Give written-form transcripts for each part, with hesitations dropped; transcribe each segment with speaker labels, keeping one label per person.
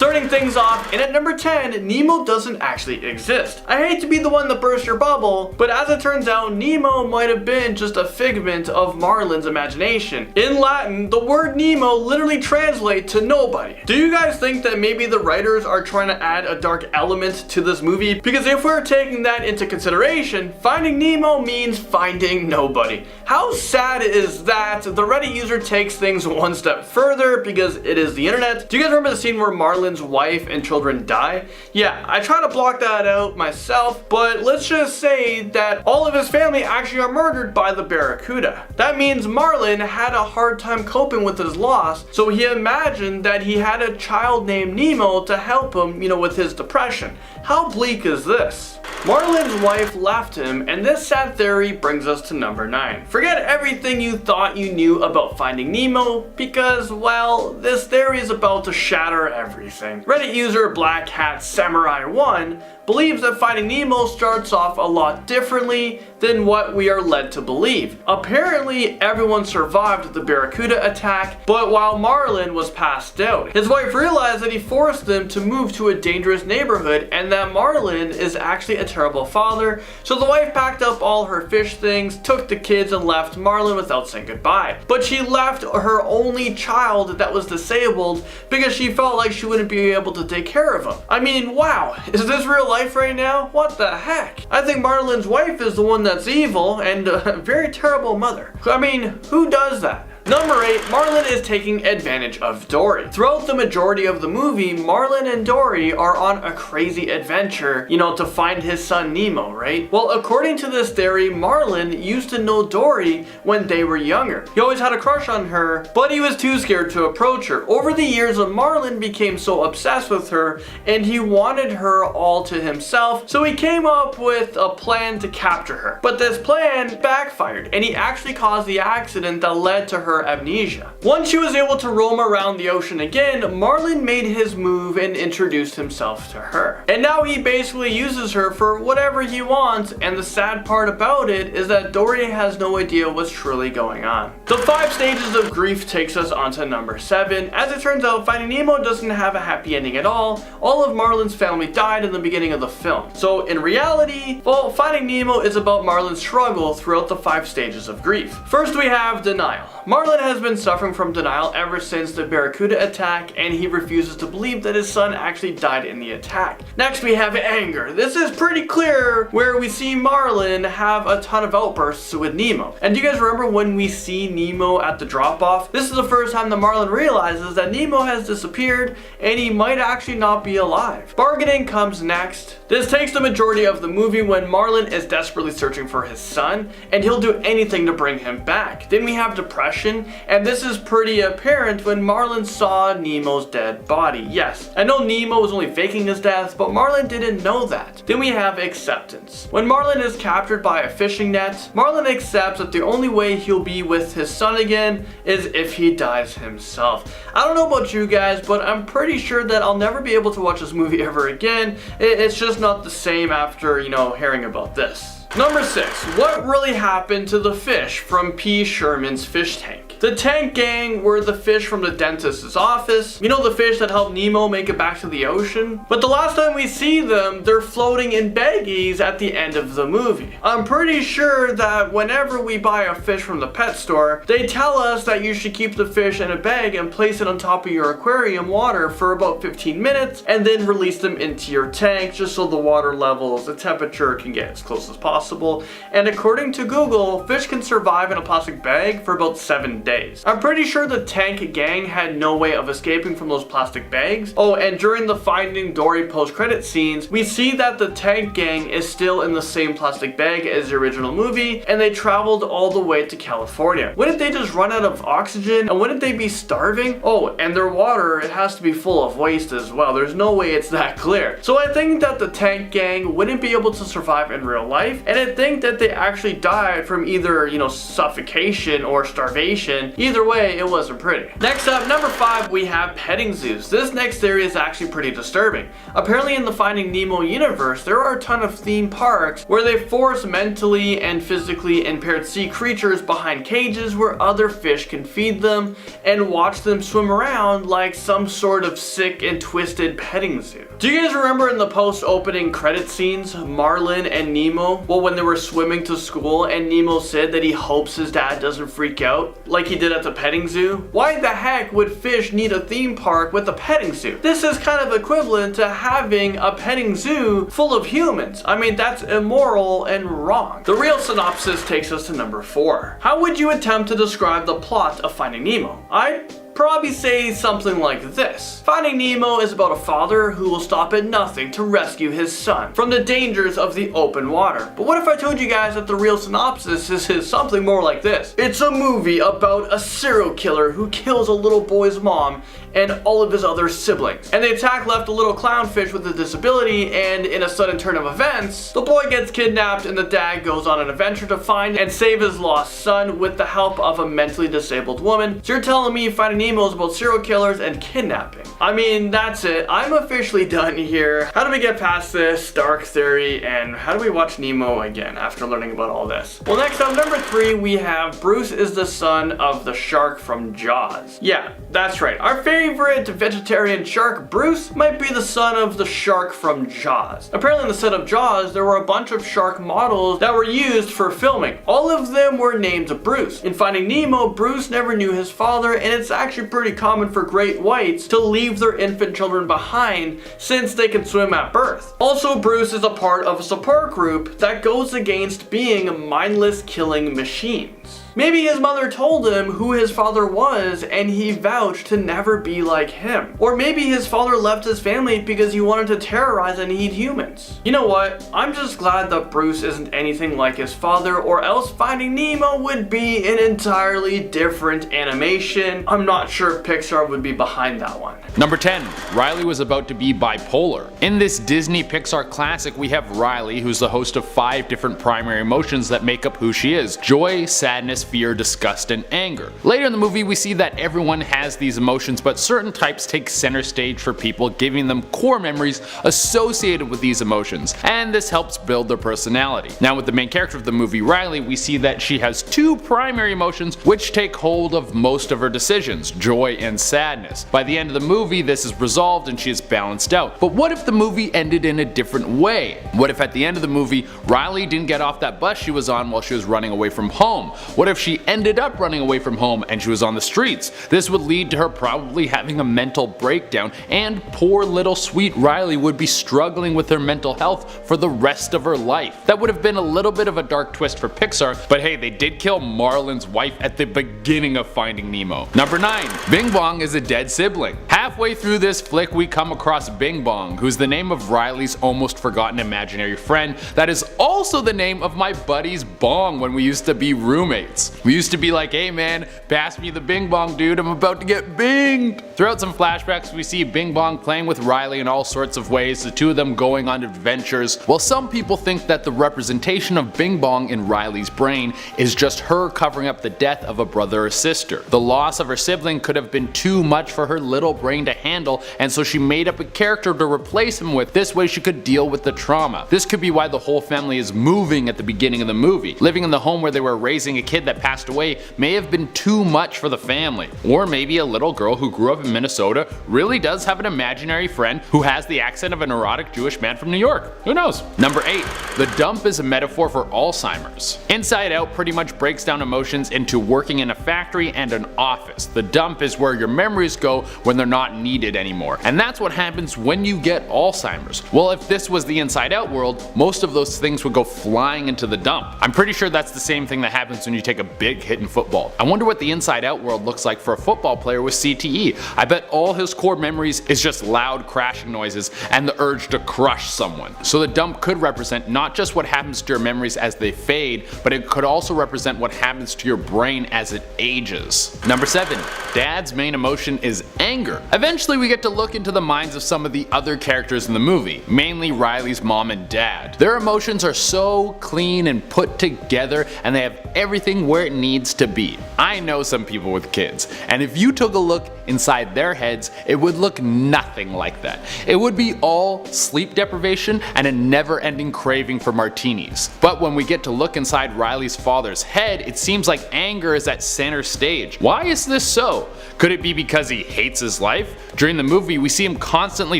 Speaker 1: Starting things off, and at number 10, Nemo doesn't actually exist. I hate to be the one that bursts your bubble, but as it turns out, Nemo might have been just a figment of Marlin's imagination. In Latin, the word Nemo literally translates to nobody. Do you guys think that maybe the writers are trying to add a dark element to this movie? Because if we're taking that into consideration, Finding Nemo means finding nobody. How sad is that? The Reddit user takes things one step further because it is the internet. Do you guys remember the scene where Marlin's wife and children die? Yeah, I try to block that out myself, but let's just say that all of his family actually are murdered by the Barracuda. That means Marlin had a hard time coping with his loss, so he imagined that he had a child named Nemo to help him, with his depression. How bleak is this? Marlin's wife left him, and this sad theory brings us to number 9. Forget everything you thought you knew about Finding Nemo, because, well, this theory is about to shatter everything. Reddit user Black Hat Samurai 1 believes that Finding Nemo starts off a lot differently than what we are led to believe. Apparently, everyone survived the Barracuda attack, but while Marlin was passed out, his wife realized that he forced them to move to a dangerous neighborhood and that Marlin is actually a terrible father, so the wife packed up all her fish things, took the kids, and left Marlin without saying goodbye. But she left her only child that was disabled because she felt like she wouldn't be able to take care of him. I mean, wow, is this real life right now? What the heck? I think Marlin's wife is the one that's evil and a very terrible mother. I mean, who does that? Number 8, Marlin is taking advantage of Dory. Throughout the majority of the movie, Marlin and Dory are on a crazy adventure, to find his son Nemo, right? Well, according to this theory, Marlin used to know Dory when they were younger. He always had a crush on her, but he was too scared to approach her. Over the years, Marlin became so obsessed with her, and he wanted her all to himself, so he came up with a plan to capture her. But this plan backfired, and he actually caused the accident that led to her amnesia. Once she was able to roam around the ocean again, Marlin made his move and introduced himself to her. And now he basically uses her for whatever he wants, and the sad part about it is that Dory has no idea what's truly going on. The 5 stages of grief takes us onto number 7. As it turns out, Finding Nemo doesn't have a happy ending at all. All of Marlin's family died in the beginning of the film. So in reality, well, Finding Nemo is about Marlin's struggle throughout the 5 stages of grief. First we have denial. Marlin has been suffering from denial ever since the Barracuda attack, and he refuses to believe that his son actually died in the attack. Next we have anger. This is pretty clear where we see Marlin have a ton of outbursts with Nemo. And do you guys remember when we see Nemo at the drop-off? This is the first time that Marlin realizes that Nemo has disappeared and he might actually not be alive. Bargaining comes next. This takes the majority of the movie when Marlin is desperately searching for his son, and he'll do anything to bring him back. Then we have depression, and this is pretty apparent when Marlin saw Nemo's dead body. Yes, I know Nemo was only faking his death, but Marlin didn't know that. Then we have acceptance. When Marlin is captured by a fishing net, Marlin accepts that the only way he'll be with his son again is if he dies himself. I don't know about you guys, but I'm pretty sure that I'll never be able to watch this movie ever again. It's just not the same after, hearing about this. Number 6. What really happened to the fish from P. Sherman's fish tank? The tank gang were the fish from the dentist's office. The fish that helped Nemo make it back to the ocean. But the last time we see them, they're floating in baggies at the end of the movie. I'm pretty sure that whenever we buy a fish from the pet store, they tell us that you should keep the fish in a bag and place it on top of your aquarium water for about 15 minutes and then release them into your tank just so the water levels, the temperature can get as close as possible. And according to Google, fish can survive in a plastic bag for about 7 days. I'm pretty sure the tank gang had no way of escaping from those plastic bags. Oh, and during the Finding Dory post-credit scenes, we see that the tank gang is still in the same plastic bag as the original movie, and they traveled all the way to California. Wouldn't they just run out of oxygen? And wouldn't they be starving? Oh, and their water, it has to be full of waste as well. There's no way it's that clear. So I think that the tank gang wouldn't be able to survive in real life, and I think that they actually died from either, suffocation or starvation. Either way, it wasn't pretty. Next up, number 5, we have petting zoos. This next theory is actually pretty disturbing. Apparently in the Finding Nemo universe, there are a ton of theme parks where they force mentally and physically impaired sea creatures behind cages where other fish can feed them and watch them swim around like some sort of sick and twisted petting zoo. Do you guys remember in the post-opening credit scenes, Marlin and Nemo, when they were swimming to school and Nemo said that he hopes his dad doesn't freak out like he did at the petting zoo? Why the heck would fish need a theme park with a petting zoo? This is kind of equivalent to having a petting zoo full of humans. I mean, that's immoral and wrong. The real synopsis takes us to number 4. How would you attempt to describe the plot of Finding Nemo? I'd probably say something like this. Finding Nemo is about a father who will stop at nothing to rescue his son from the dangers of the open water. But what if I told you guys that the real synopsis is something more like this? It's a movie about a serial killer who kills a little boy's mom and all of his other siblings. And the attack left a little clownfish with a disability, and in a sudden turn of events, the boy gets kidnapped and the dad goes on an adventure to find and save his lost son with the help of a mentally disabled woman. So you're telling me Finding Nemo is about serial killers and kidnapping? I mean, that's it. I'm officially done here. How do we get past this dark theory, and how do we watch Nemo again after learning about all this? Well, next up, number 3, we have Bruce is the son of the shark from Jaws. Yeah, that's right. Our favorite vegetarian shark, Bruce, might be the son of the shark from Jaws. Apparently in the set of Jaws, there were a bunch of shark models that were used for filming. All of them were named Bruce. In Finding Nemo, Bruce never knew his father, and it's actually pretty common for great whites to leave their infant children behind since they can swim at birth. Also, Bruce is a part of a support group that goes against being mindless killing machines. Maybe his mother told him who his father was and he vouched to never be like him. Or maybe his father left his family because he wanted to terrorize and eat humans. You know what? I'm just glad that Bruce isn't anything like his father, or else Finding Nemo would be an entirely different animation. I'm not sure Pixar would be behind that one.
Speaker 2: Number 10. Riley was about to be bipolar. In this Disney Pixar classic, we have Riley, who's the host of 5 different primary emotions that make up who she is: joy, sadness, fear, disgust, and anger. Later in the movie, we see that everyone has these emotions, but certain types take center stage for people, giving them core memories associated with these emotions, and this helps build their personality. Now, with the main character of the movie, Riley, we see that she has 2 primary emotions which take hold of most of her decisions: joy and sadness. By the end of the movie, this is resolved and she is balanced out. But what if the movie ended in a different way? What if at the end of the movie, Riley didn't get off that bus she was on while she was running away from home? What if she ended up running away from home and she was on the streets? This would lead to her probably having a mental breakdown, and poor little sweet Riley would be struggling with her mental health for the rest of her life. That would have been a little bit of a dark twist for Pixar, but hey, they did kill Marlin's wife at the beginning of Finding Nemo. Number 9. Bing Bong is a dead sibling. Halfway through this flick, we come across Bing Bong, who's the name of Riley's almost forgotten imaginary friend that is also the name of my buddy's bong when we used to be roommates. We used to be like, hey man, pass me the Bing Bong, dude, I'm about to get binged. Throughout some flashbacks, we see Bing Bong playing with Riley in all sorts of ways, the 2 of them going on adventures. While some people think that the representation of Bing Bong in Riley's brain is just her covering up the death of a brother or sister. The loss of her sibling could have been too much for her little brain to handle, and so she made up a character to replace him with. This way she could deal with the trauma. This could be why the whole family is moving at the beginning of the movie. Living in the home where they were raising a kid that passed away may have been too much for the family. Or maybe a little girl who grew up in Minnesota really does have an imaginary friend who has the accent of an erotic Jewish man from New York. Who knows? Number 8. The dump is a metaphor for Alzheimer's. Inside Out pretty much breaks down emotions into working in a factory and an office. The dump is where your memories go when they're not needed anymore. And that's what happens when you get Alzheimer's. Well, if this was the Inside Out world, most of those things would go flying into the dump. I'm pretty sure that's the same thing that happens when you take make a big hit in football. I wonder what the inside out world looks like for a football player with CTE. I bet all his core memories is just loud crashing noises and the urge to crush someone. So the dump could represent not just what happens to your memories as they fade, but it could also represent what happens to your brain as it ages. Number 7. Dad's main emotion is anger. Eventually we get to look into the minds of some of the other characters in the movie, mainly Riley's mom and dad. Their emotions are so clean and put together, and they have everything where it needs to be. I know some people with kids, and if you took a look inside their heads, it would look nothing like that. It would be all sleep deprivation and a never-ending craving for martinis. But when we get to look inside Riley's father's head, it seems like anger is at center stage. Why is this so? Could it be because he hates his life? During the movie, we see him constantly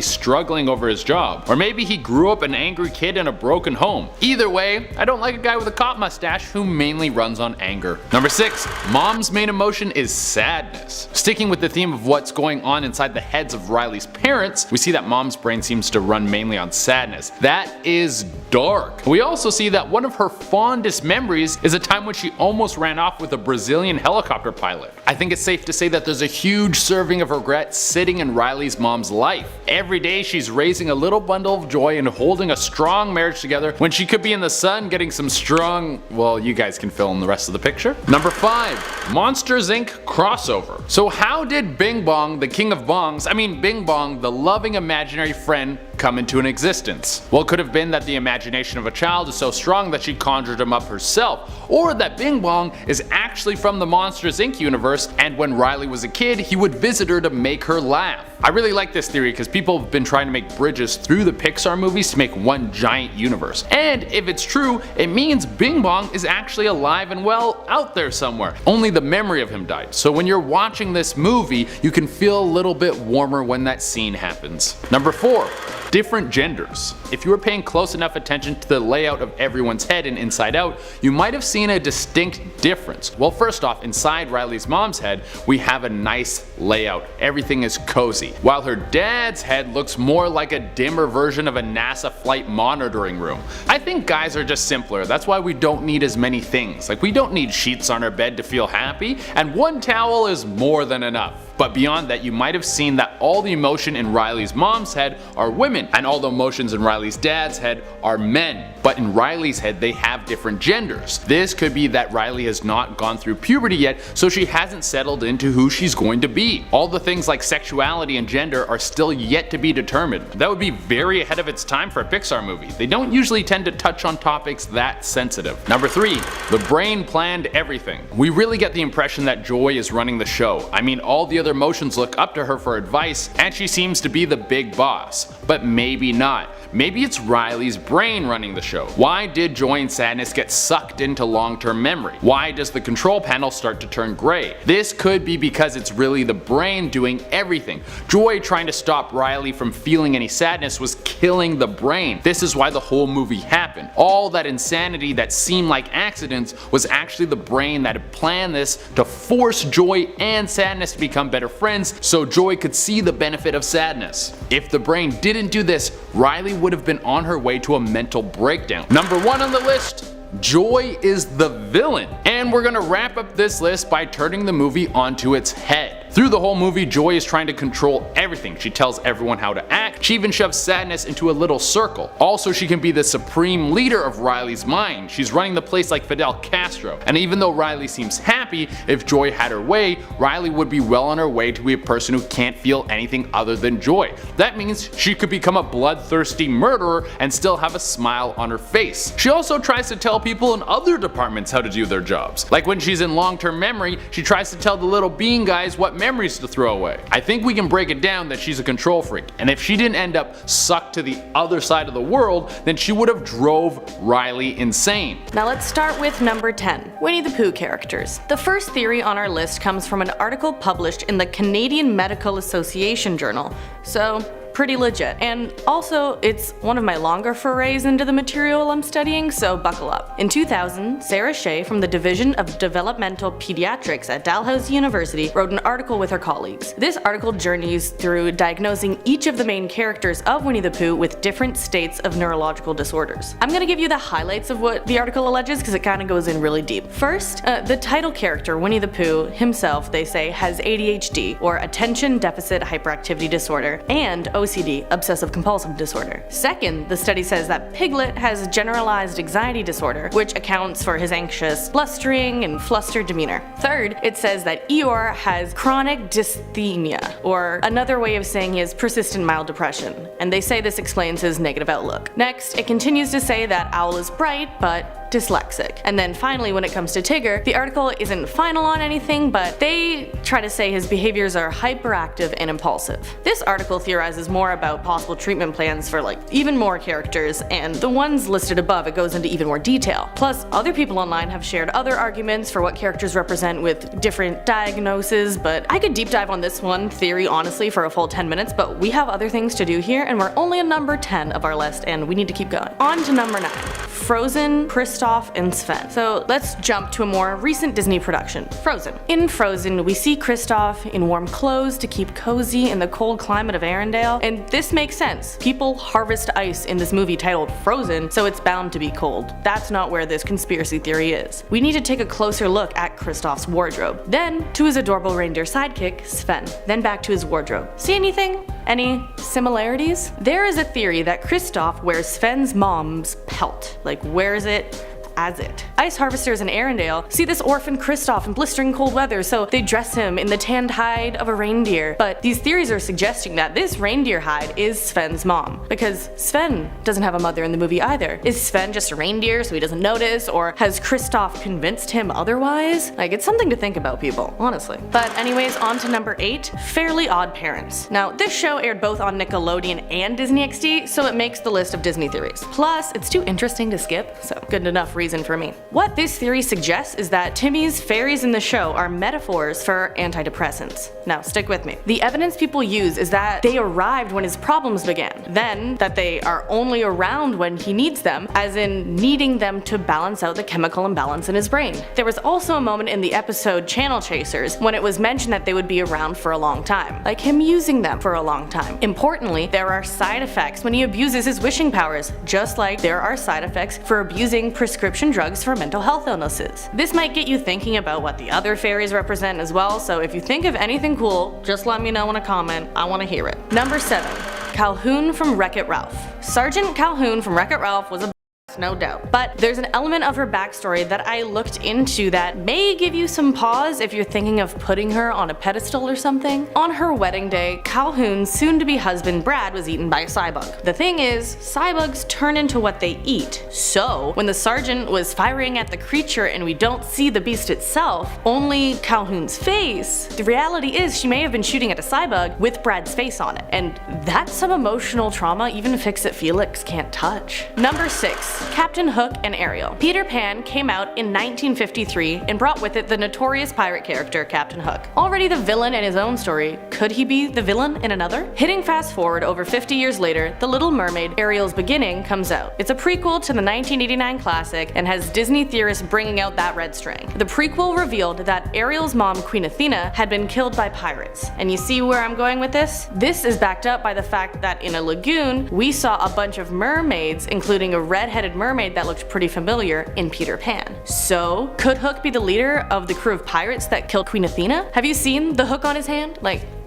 Speaker 2: struggling over his job. Or maybe he grew up an angry kid in a broken home. Either way, I don't like a guy with a cop mustache who mainly runs on anger. Number 6. Mom's main emotion is sadness. Sticking with the theme of what's going on inside the heads of Riley's parents, we see that mom's brain seems to run mainly on sadness. That is dark. We also see that one of her fondest memories is a time when she almost ran off with a Brazilian helicopter pilot. I think it's safe to say that there's a huge serving of regret sitting in Riley's mom's life. Every day she's raising a little bundle of joy and holding a strong marriage together when she could be in the sun getting some strong, well, you guys can fill in the rest of the picture. Number 5. Monsters Inc. crossover. So how did Bing Bong, the king of bongs, Bing Bong, the loving imaginary friend, come into an existence? Well, it could have been that the imagination of a child is so strong that she conjured him up herself, or that Bing Bong is actually from the Monsters Inc. universe, and when Riley was a kid, he would visit her to make her laugh. I really like this theory because people have been trying to make bridges through the Pixar movies to make one giant universe. And if it's true, it means Bing Bong is actually alive and well out there somewhere. Only the memory of him died. So when you're watching this movie, you can feel a little bit warmer when that scene happens. Number 4. Different genders. If you were paying close enough attention to the layout of everyone's head in Inside Out, you might have seen a distinct difference. Well, first off, inside Riley's mom's head, we have a nice layout. Everything is cozy. While her dad's head looks more like a dimmer version of a NASA flight monitoring room. I think guys are just simpler. That's why we don't need as many things. Like, we don't need sheets on our bed to feel happy, and one towel is more than enough. But beyond that, you might have seen that all the emotion in Riley's mom's head are women, and all the emotions in Riley's dad's head are men. But in Riley's head, they have different genders. This could be that Riley has not gone through puberty yet, so she hasn't settled into who she's going to be. All the things like sexuality and gender are still yet to be determined. That would be very ahead of its time for a Pixar movie. They don't usually tend to touch on topics that sensitive. Number 3. The brain planned everything. We really get the impression that Joy is running the show. All the other emotions look up to her for advice, and she seems to be the big boss. But maybe not. Maybe it's Riley's brain running the show. Why did joy and sadness get sucked into long-term memory? Why does the control panel start to turn gray? This could be because it's really the brain doing everything. Joy trying to stop Riley from feeling any sadness was killing the brain. This is why the whole movie happened. All that insanity that seemed like accidents was actually the brain that had planned this to force joy and sadness to become better friends so Joy could see the benefit of sadness. If the brain didn't do this, Riley would have been on her way to a mental breakdown. Number 1 on the list. Joy is the villain. And we're gonna wrap up this list by turning the movie onto its head. Through the whole movie, Joy is trying to control everything. She tells everyone how to act. She even shoves sadness into a little circle. Also, she can be the supreme leader of Riley's mind. She's running the place like Fidel Castro. And even though Riley seems happy, if Joy had her way, Riley would be well on her way to be a person who can't feel anything other than joy. That means she could become a bloodthirsty murderer and still have a smile on her face. She also tries to tell people in other departments how to do their jobs. Like when she's in long-term memory, she tries to tell the little bean guys what memories to throw away. I think we can break it down that she's a control freak, and if she didn't end up sucked to the other side of the world, then she would have drove Riley insane.
Speaker 3: Now let's start with number 10, Winnie the Pooh characters. The first theory on our list comes from an article published in the Canadian Medical Association Journal, so pretty legit. And also, it's one of my longer forays into the material I'm studying, so buckle up. In 2000, Sarah Shea from the Division of Developmental Pediatrics at Dalhousie University wrote an article with her colleagues. This article journeys through diagnosing each of the main characters of Winnie the Pooh with different states of neurological disorders. I'm gonna give you the highlights of what the article alleges because it kind of goes in really deep. First, the title character, Winnie the Pooh, himself, they say, has ADHD, or Attention Deficit Hyperactivity Disorder, and OCD, Obsessive Compulsive Disorder. Second, the study says that Piglet has generalized anxiety disorder, which accounts for his anxious, blustering, and flustered demeanor. Third, it says that Eeyore has chronic dysthymia, or another way of saying he has persistent mild depression, and they say this explains his negative outlook. Next, it continues to say that Owl is bright, but dyslexic. And then finally, when it comes to Tigger, the article isn't final on anything, but they try to say his behaviors are hyperactive and impulsive. This article theorizes more about possible treatment plans for even more characters, and the ones listed above, it goes into even more detail. Plus, other people online have shared other arguments for what characters represent with different diagnoses, but I could deep dive on this one theory honestly for a full 10 minutes, but we have other things to do here, and we're only on number 10 of our list, and we need to keep going. On to number 9. Frozen, Kristoff, and Sven. So let's jump to a more recent Disney production, Frozen. In Frozen, we see Kristoff in warm clothes to keep cozy in the cold climate of Arendelle, and this makes sense. People harvest ice in this movie titled Frozen, so it's bound to be cold. That's not where this conspiracy theory is. We need to take a closer look at Kristoff's wardrobe, then to his adorable reindeer sidekick, Sven, then back to his wardrobe. See anything? Any similarities? There is a theory that Kristoff wears Sven's mom's pelt, wears it as it. Ice harvesters in Arendelle see this orphan Kristoff in blistering cold weather, so they dress him in the tanned hide of a reindeer. But these theories are suggesting that this reindeer hide is Sven's mom, because Sven doesn't have a mother in the movie either. Is Sven just a reindeer so he doesn't notice, or has Kristoff convinced him otherwise? It's something to think about, people, honestly. But anyways, on to number 8, Fairly Odd Parents. Now, this show aired both on Nickelodeon and Disney XD, so it makes the list of Disney theories. Plus, it's too interesting to skip, so good enough reason for me. What this theory suggests is that Timmy's fairies in the show are metaphors for antidepressants. Now, stick with me. The evidence people use is that they arrived when his problems began, then that they are only around when he needs them, as in needing them to balance out the chemical imbalance in his brain. There was also a moment in the episode Channel Chasers when it was mentioned that they would be around for a long time, like him using them for a long time. Importantly, there are side effects when he abuses his wishing powers, just like there are side effects for abusing prescription drugs for mental health illnesses. This might get you thinking about what the other fairies represent as well, so if you think of anything cool, just let me know in a comment. I want to hear it. Number 7. Calhoun from Wreck-It Ralph. Sergeant Calhoun from Wreck-It Ralph was a no doubt. But there's an element of her backstory that I looked into that may give you some pause if you're thinking of putting her on a pedestal or something. On her wedding day, Calhoun's soon-to-be husband Brad was eaten by a cybug. The thing is, cybugs turn into what they eat. So, when the sergeant was firing at the creature and we don't see the beast itself, only Calhoun's face, the reality is she may have been shooting at a cybug with Brad's face on it. And that's some emotional trauma even Fix-It Felix can't touch. Number 6. Captain Hook and Ariel. Peter Pan came out in 1953 and brought with it the notorious pirate character Captain Hook. Already the villain in his own story, could he be the villain in another? Hitting fast forward over 50 years later, The Little Mermaid, Ariel's Beginning comes out. It's a prequel to the 1989 classic and has Disney theorists bringing out that red string. The prequel revealed that Ariel's mom, Queen Athena, had been killed by pirates. And you see where I'm going with this? This is backed up by the fact that in a lagoon, we saw a bunch of mermaids, including a red-headed mermaid that looked pretty familiar in Peter Pan. So, could Hook be the leader of the crew of pirates that killed Queen Athena? Have you seen the hook on his hand?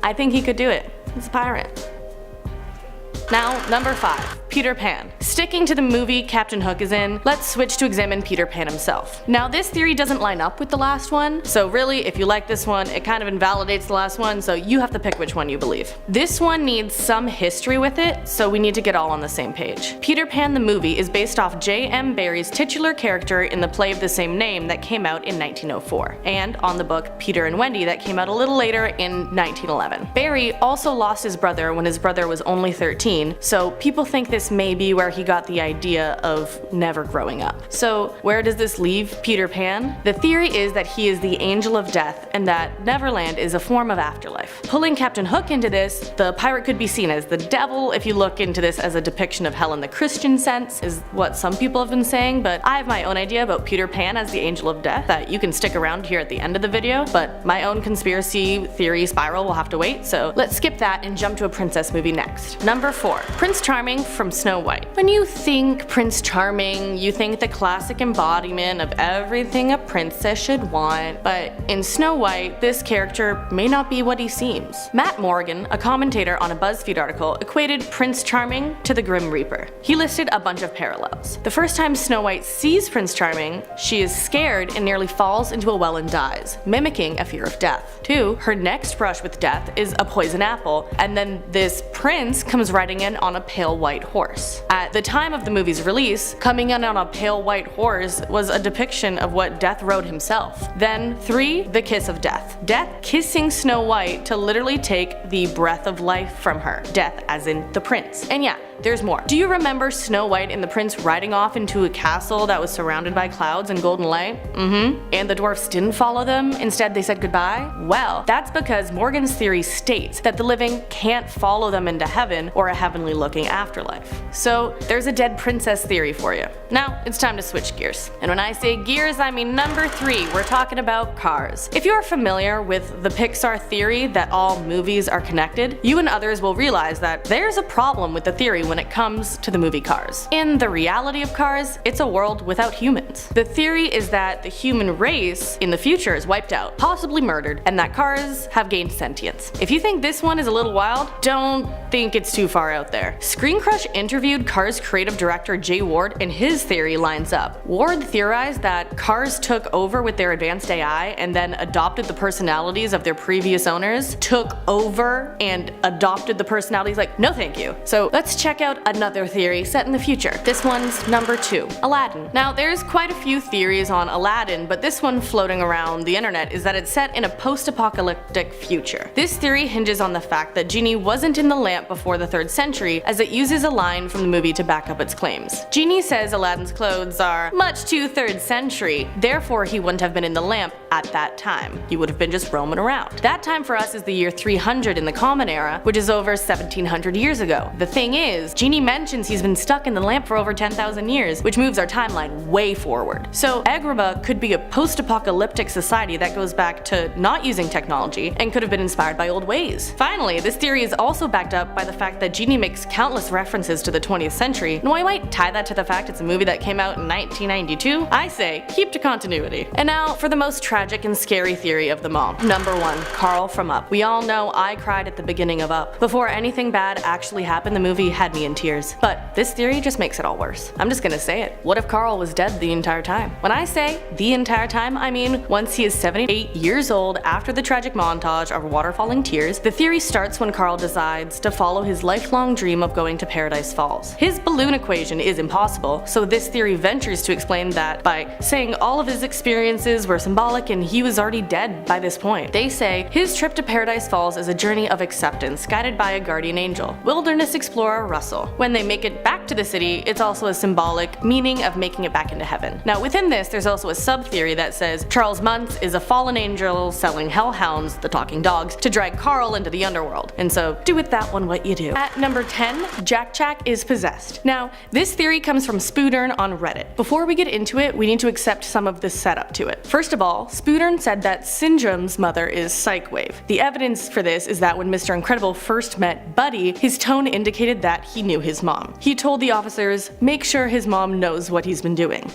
Speaker 3: I think he could do it. He's a pirate. Now, number 5. Peter Pan. Sticking to the movie Captain Hook is in, let's switch to examine Peter Pan himself. Now, this theory doesn't line up with the last one, so really, if you like this one, it kind of invalidates the last one, so you have to pick which one you believe. This one needs some history with it, so we need to get all on the same page. Peter Pan the movie is based off J.M. Barrie's titular character in the play of the same name that came out in 1904, and on the book Peter and Wendy that came out a little later in 1911. Barrie also lost his brother when his brother was only 13, so people think this this may be where he got the idea of never growing up. So where does this leave Peter Pan? The theory is that he is the angel of death and that Neverland is a form of afterlife. Pulling Captain Hook into this, the pirate could be seen as the devil if you look into this as a depiction of hell in the Christian sense, is what some people have been saying, but I have my own idea about Peter Pan as the angel of death that you can stick around here at the end of the video, but my own conspiracy theory spiral will have to wait, so let's skip that and jump to a princess movie next. Number 4. Prince Charming from Snow White. When you think Prince Charming, you think the classic embodiment of everything a princess should want, but in Snow White, this character may not be what he seems. Matt Morgan, a commentator on a BuzzFeed article, equated Prince Charming to the Grim Reaper. He listed a bunch of parallels. The first time Snow White sees Prince Charming, she is scared and nearly falls into a well and dies, mimicking a fear of death. 2. Her next brush with death is a poison apple, and then this prince comes riding in on a pale white horse. At the time of the movie's release, coming in on a pale white horse was a depiction of what Death rode himself. Then 3. The kiss of death. Death kissing Snow White to literally take the breath of life from her. Death as in the prince. And yeah, there's more. Do you remember Snow White and the prince riding off into a castle that was surrounded by clouds and golden light? And the dwarfs didn't follow them, instead they said goodbye? Well, that's because Morgan's theory states that the living can't follow them into heaven or a heavenly looking afterlife. So there's a dead princess theory for you. Now it's time to switch gears. And when I say gears, I mean number 3, we're talking about cars. If you are familiar with the Pixar theory that all movies are connected, you and others will realize that there's a problem with the theory when it comes to the movie Cars. In the reality of Cars, it's a world without humans. The theory is that the human race in the future is wiped out, possibly murdered, and that cars have gained sentience. If you think this one is a little wild, don't think it's too far out there. Screen Crush interviewed Cars creative director Jay Ward, and his theory lines up. Ward theorized that Cars took over with their advanced AI and then adopted the personalities of their previous owners, took over and adopted the personalities, like, no thank you. So let's check out another theory set in the future. This one's number 2, Aladdin. Now there's quite a few theories on Aladdin, but this one floating around the internet is that it's set in a post-apocalyptic future. This theory hinges on the fact that Genie wasn't in the lamp before the 3rd century, as it uses a line from the movie to back up its claims. Genie says Aladdin's clothes are much too 3rd century, therefore he wouldn't have been in the lamp at that time. He would have been just roaming around. That time for us is the year 300 in the Common Era, which is over 1700 years ago. The thing is, Genie mentions he's been stuck in the lamp for over 10,000 years, which moves our timeline way forward. So Agrabah could be a post-apocalyptic society that goes back to not using technology and could have been inspired by old ways. Finally, this theory is also backed up by the fact that Genie makes countless references to the 20th century, and I might tie that to the fact it's a movie that came out in 1992. I say, keep to continuity. And now for the most tragic and scary theory of them all. Number 1, Carl from Up. We all know I cried at the beginning of Up. Before anything bad actually happened, the movie had me in tears. But this theory just makes it all worse. I'm just gonna say it. What if Carl was dead the entire time? When I say the entire time, I mean once he is 78 years old after the tragic montage of waterfalling tears. The theory starts when Carl decides to follow his lifelong dream of going to Paradise Falls. His balloon equation is impossible, so this theory ventures to explain that by saying all of his experiences were symbolic and he was already dead by this point. They say his trip to Paradise Falls is a journey of acceptance guided by a guardian angel, wilderness explorer Russell. When they make it back to the city, it's also a symbolic meaning of making it back into heaven. Now within this, there's also a sub-theory that says Charles Muntz is a fallen angel selling hellhounds, the talking dogs, to drag Carl into the underworld. And so do with that one what you do. At number 10, Jack Jack is possessed. Now, this theory comes from Spoodern on Reddit. Before we get into it, we need to accept some of the setup to it. First of all, Spoodern said that Syndrome's mother is Psychwave. The evidence for this is that when Mr. Incredible first met Buddy, his tone indicated that he knew his mom. He told the officers, make sure his mom knows what he's been doing.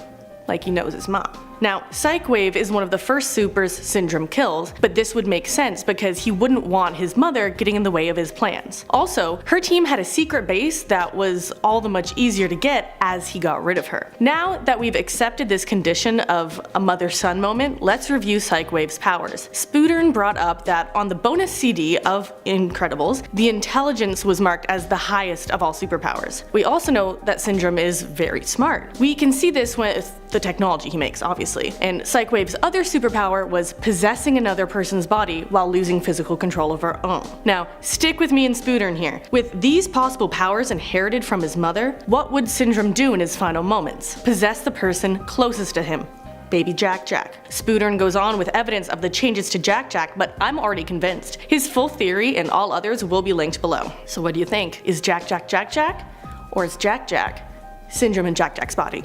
Speaker 3: Like he knows his mom. Now, Psychwave is one of the first supers Syndrome kills, but this would make sense because he wouldn't want his mother getting in the way of his plans. Also, her team had a secret base that was all the much easier to get as he got rid of her. Now that we've accepted this condition of a mother-son moment, let's review Psychwave's powers. Spoodern brought up that on the bonus CD of Incredibles, the intelligence was marked as the highest of all superpowers. We also know that Syndrome is very smart. We can see this with the technology he makes, obviously. obviously, and Psychwave's other superpower was possessing another person's body while losing physical control of her own. Now, stick with me and Spoodern here. With these possible powers inherited from his mother, what would Syndrome do in his final moments? Possess the person closest to him. Baby Jack Jack. Spoodern goes on with evidence of the changes to Jack Jack, but I'm already convinced. His full theory and all others will be linked below. So what do you think? Is Jack Jack Jack Jack? Or is Jack Jack Syndrome in Jack Jack's body?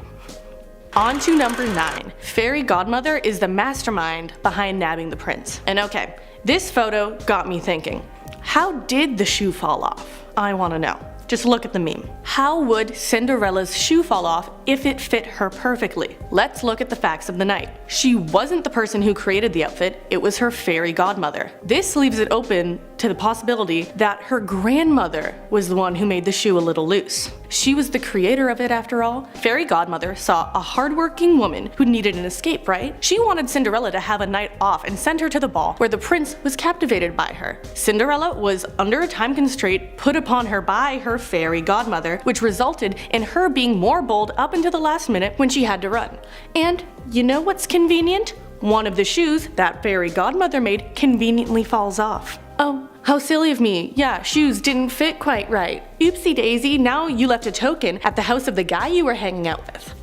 Speaker 3: On to number 9. Fairy Godmother is the mastermind behind nabbing the prince. And okay, this photo got me thinking. How did the shoe fall off? I wanna know. Just look at the meme. How would Cinderella's shoe fall off if it fit her perfectly? Let's look at the facts of the night. She wasn't the person who created the outfit, it was her fairy godmother. This leaves it open to the possibility that her grandmother was the one who made the shoe a little loose. She was the creator of it after all. Fairy godmother saw a hardworking woman who needed an escape, right? She wanted Cinderella to have a night off and sent her to the ball where the prince was captivated by her. Cinderella was under a time constraint put upon her by her fairy godmother, which resulted in her being more bold up until the last minute when she had to run. And you know what's convenient? One of the shoes that fairy godmother made conveniently falls off. Oh, how silly of me. Yeah, shoes didn't fit quite right. Oopsie daisy, now you left a token at the house of the guy you were hanging out with.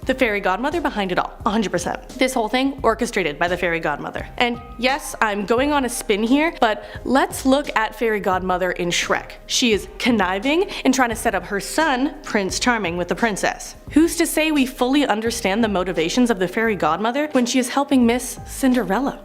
Speaker 3: The fairy godmother behind it all, 100%. This whole thing orchestrated by the fairy godmother. And yes, I'm going on a spin here, but let's look at fairy godmother in Shrek. She is conniving and trying to set up her son, Prince Charming, with the princess. Who's to say we fully understand the motivations of the fairy godmother when she is helping Miss Cinderella?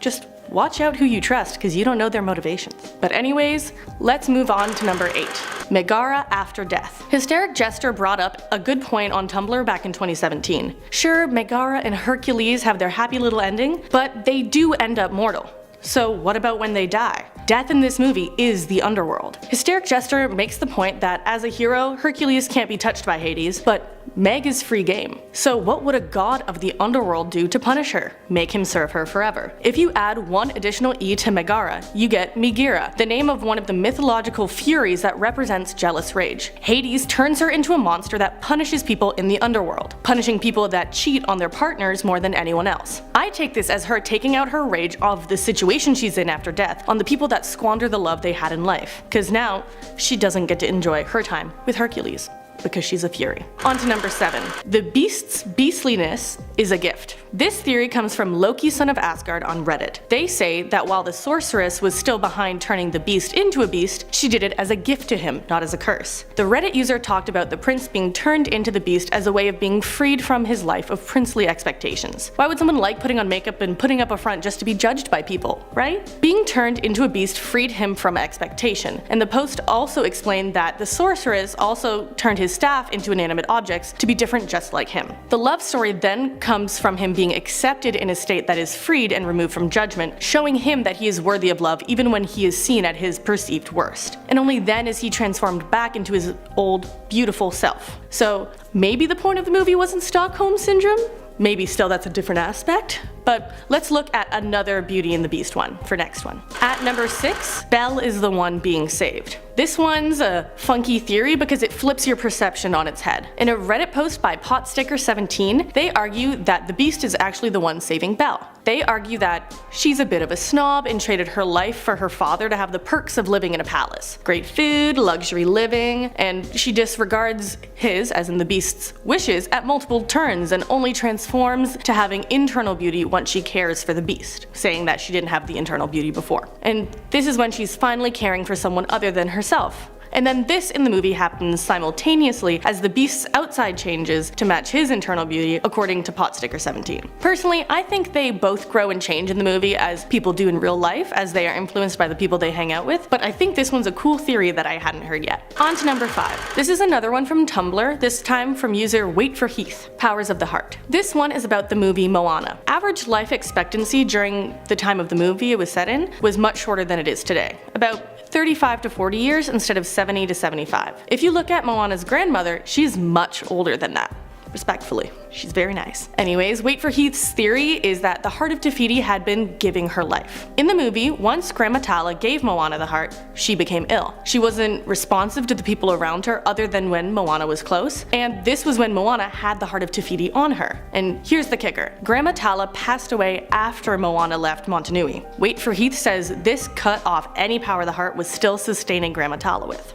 Speaker 3: Just watch out who you trust, because you don't know their motivations. But anyways, let's move on to number 8. Megara after death. Hysteric Jester brought up a good point on Tumblr back in 2017. Sure, Megara and Hercules have their happy little ending, but they do end up mortal. So what about when they die? Death in this movie is the underworld. Hysteric Jester makes the point that as a hero, Hercules can't be touched by Hades, but Meg is free game. So what would a god of the underworld do to punish her? Make him serve her forever. If you add one additional E to Megara, you get Megira, the name of one of the mythological furies that represents jealous rage. Hades turns her into a monster that punishes people in the underworld, punishing people that cheat on their partners more than anyone else. I take this as her taking out her rage of the situation she's in after death on the people that squander the love they had in life, because now she doesn't get to enjoy her time with Hercules, because she's a fury. On to number 7. The beast's beastliness is a gift. This theory comes from Loki, son of Asgard on Reddit. They say that while the sorceress was still behind turning the beast into a beast, she did it as a gift to him, not as a curse. The Reddit user talked about the prince being turned into the beast as a way of being freed from his life of princely expectations. Why would someone like putting on makeup and putting up a front just to be judged by people, right? Being turned into a beast freed him from expectation, and the post also explained that the sorceress also turned his staff into inanimate objects to be different just like him. The love story then comes from him being accepted in a state that is freed and removed from judgment, showing him that he is worthy of love even when he is seen at his perceived worst. And only then is he transformed back into his old, beautiful self. So maybe the point of the movie wasn't Stockholm Syndrome? Maybe still that's a different aspect? But let's look at another Beauty and the Beast one for next one. At number 6, Belle is the one being saved. This one's a funky theory because it flips your perception on its head. In a Reddit post by Potsticker17, they argue that the Beast is actually the one saving Belle. They argue that she's a bit of a snob and traded her life for her father to have the perks of living in a palace. Great food, luxury living, and she disregards his, as in the Beast's, wishes at multiple turns and only transforms to having internal beauty once she cares for the Beast, saying that she didn't have the internal beauty before. And this is when she's finally caring for someone other than herself. And then this in the movie happens simultaneously as the Beast's outside changes to match his internal beauty, according to Potsticker17. Personally, I think they both grow and change in the movie as people do in real life, as they are influenced by the people they hang out with, but I think this one's a cool theory that I hadn't heard yet. On to number 5. This is another one from Tumblr, this time from user Wait for Heath, Powers of the Heart. This one is about the movie Moana. Average life expectancy during the time of the movie it was set in was much shorter than it is today, about 35 to 40 years instead of 70 to 75. If you look at Moana's grandmother, she's much older than that. respectfully. She's very nice. Anyways, Wait for Heath's theory is that the heart of Te Fiti had been giving her life. In the movie, once Grandma Tala gave Moana the heart, she became ill. She wasn't responsive to the people around her other than when Moana was close, and this was when Moana had the heart of Te Fiti on her. And here's the kicker. Grandma Tala passed away after Moana left Motunui. Wait for Heath says this cut off any power the heart was still sustaining Grandma Tala with.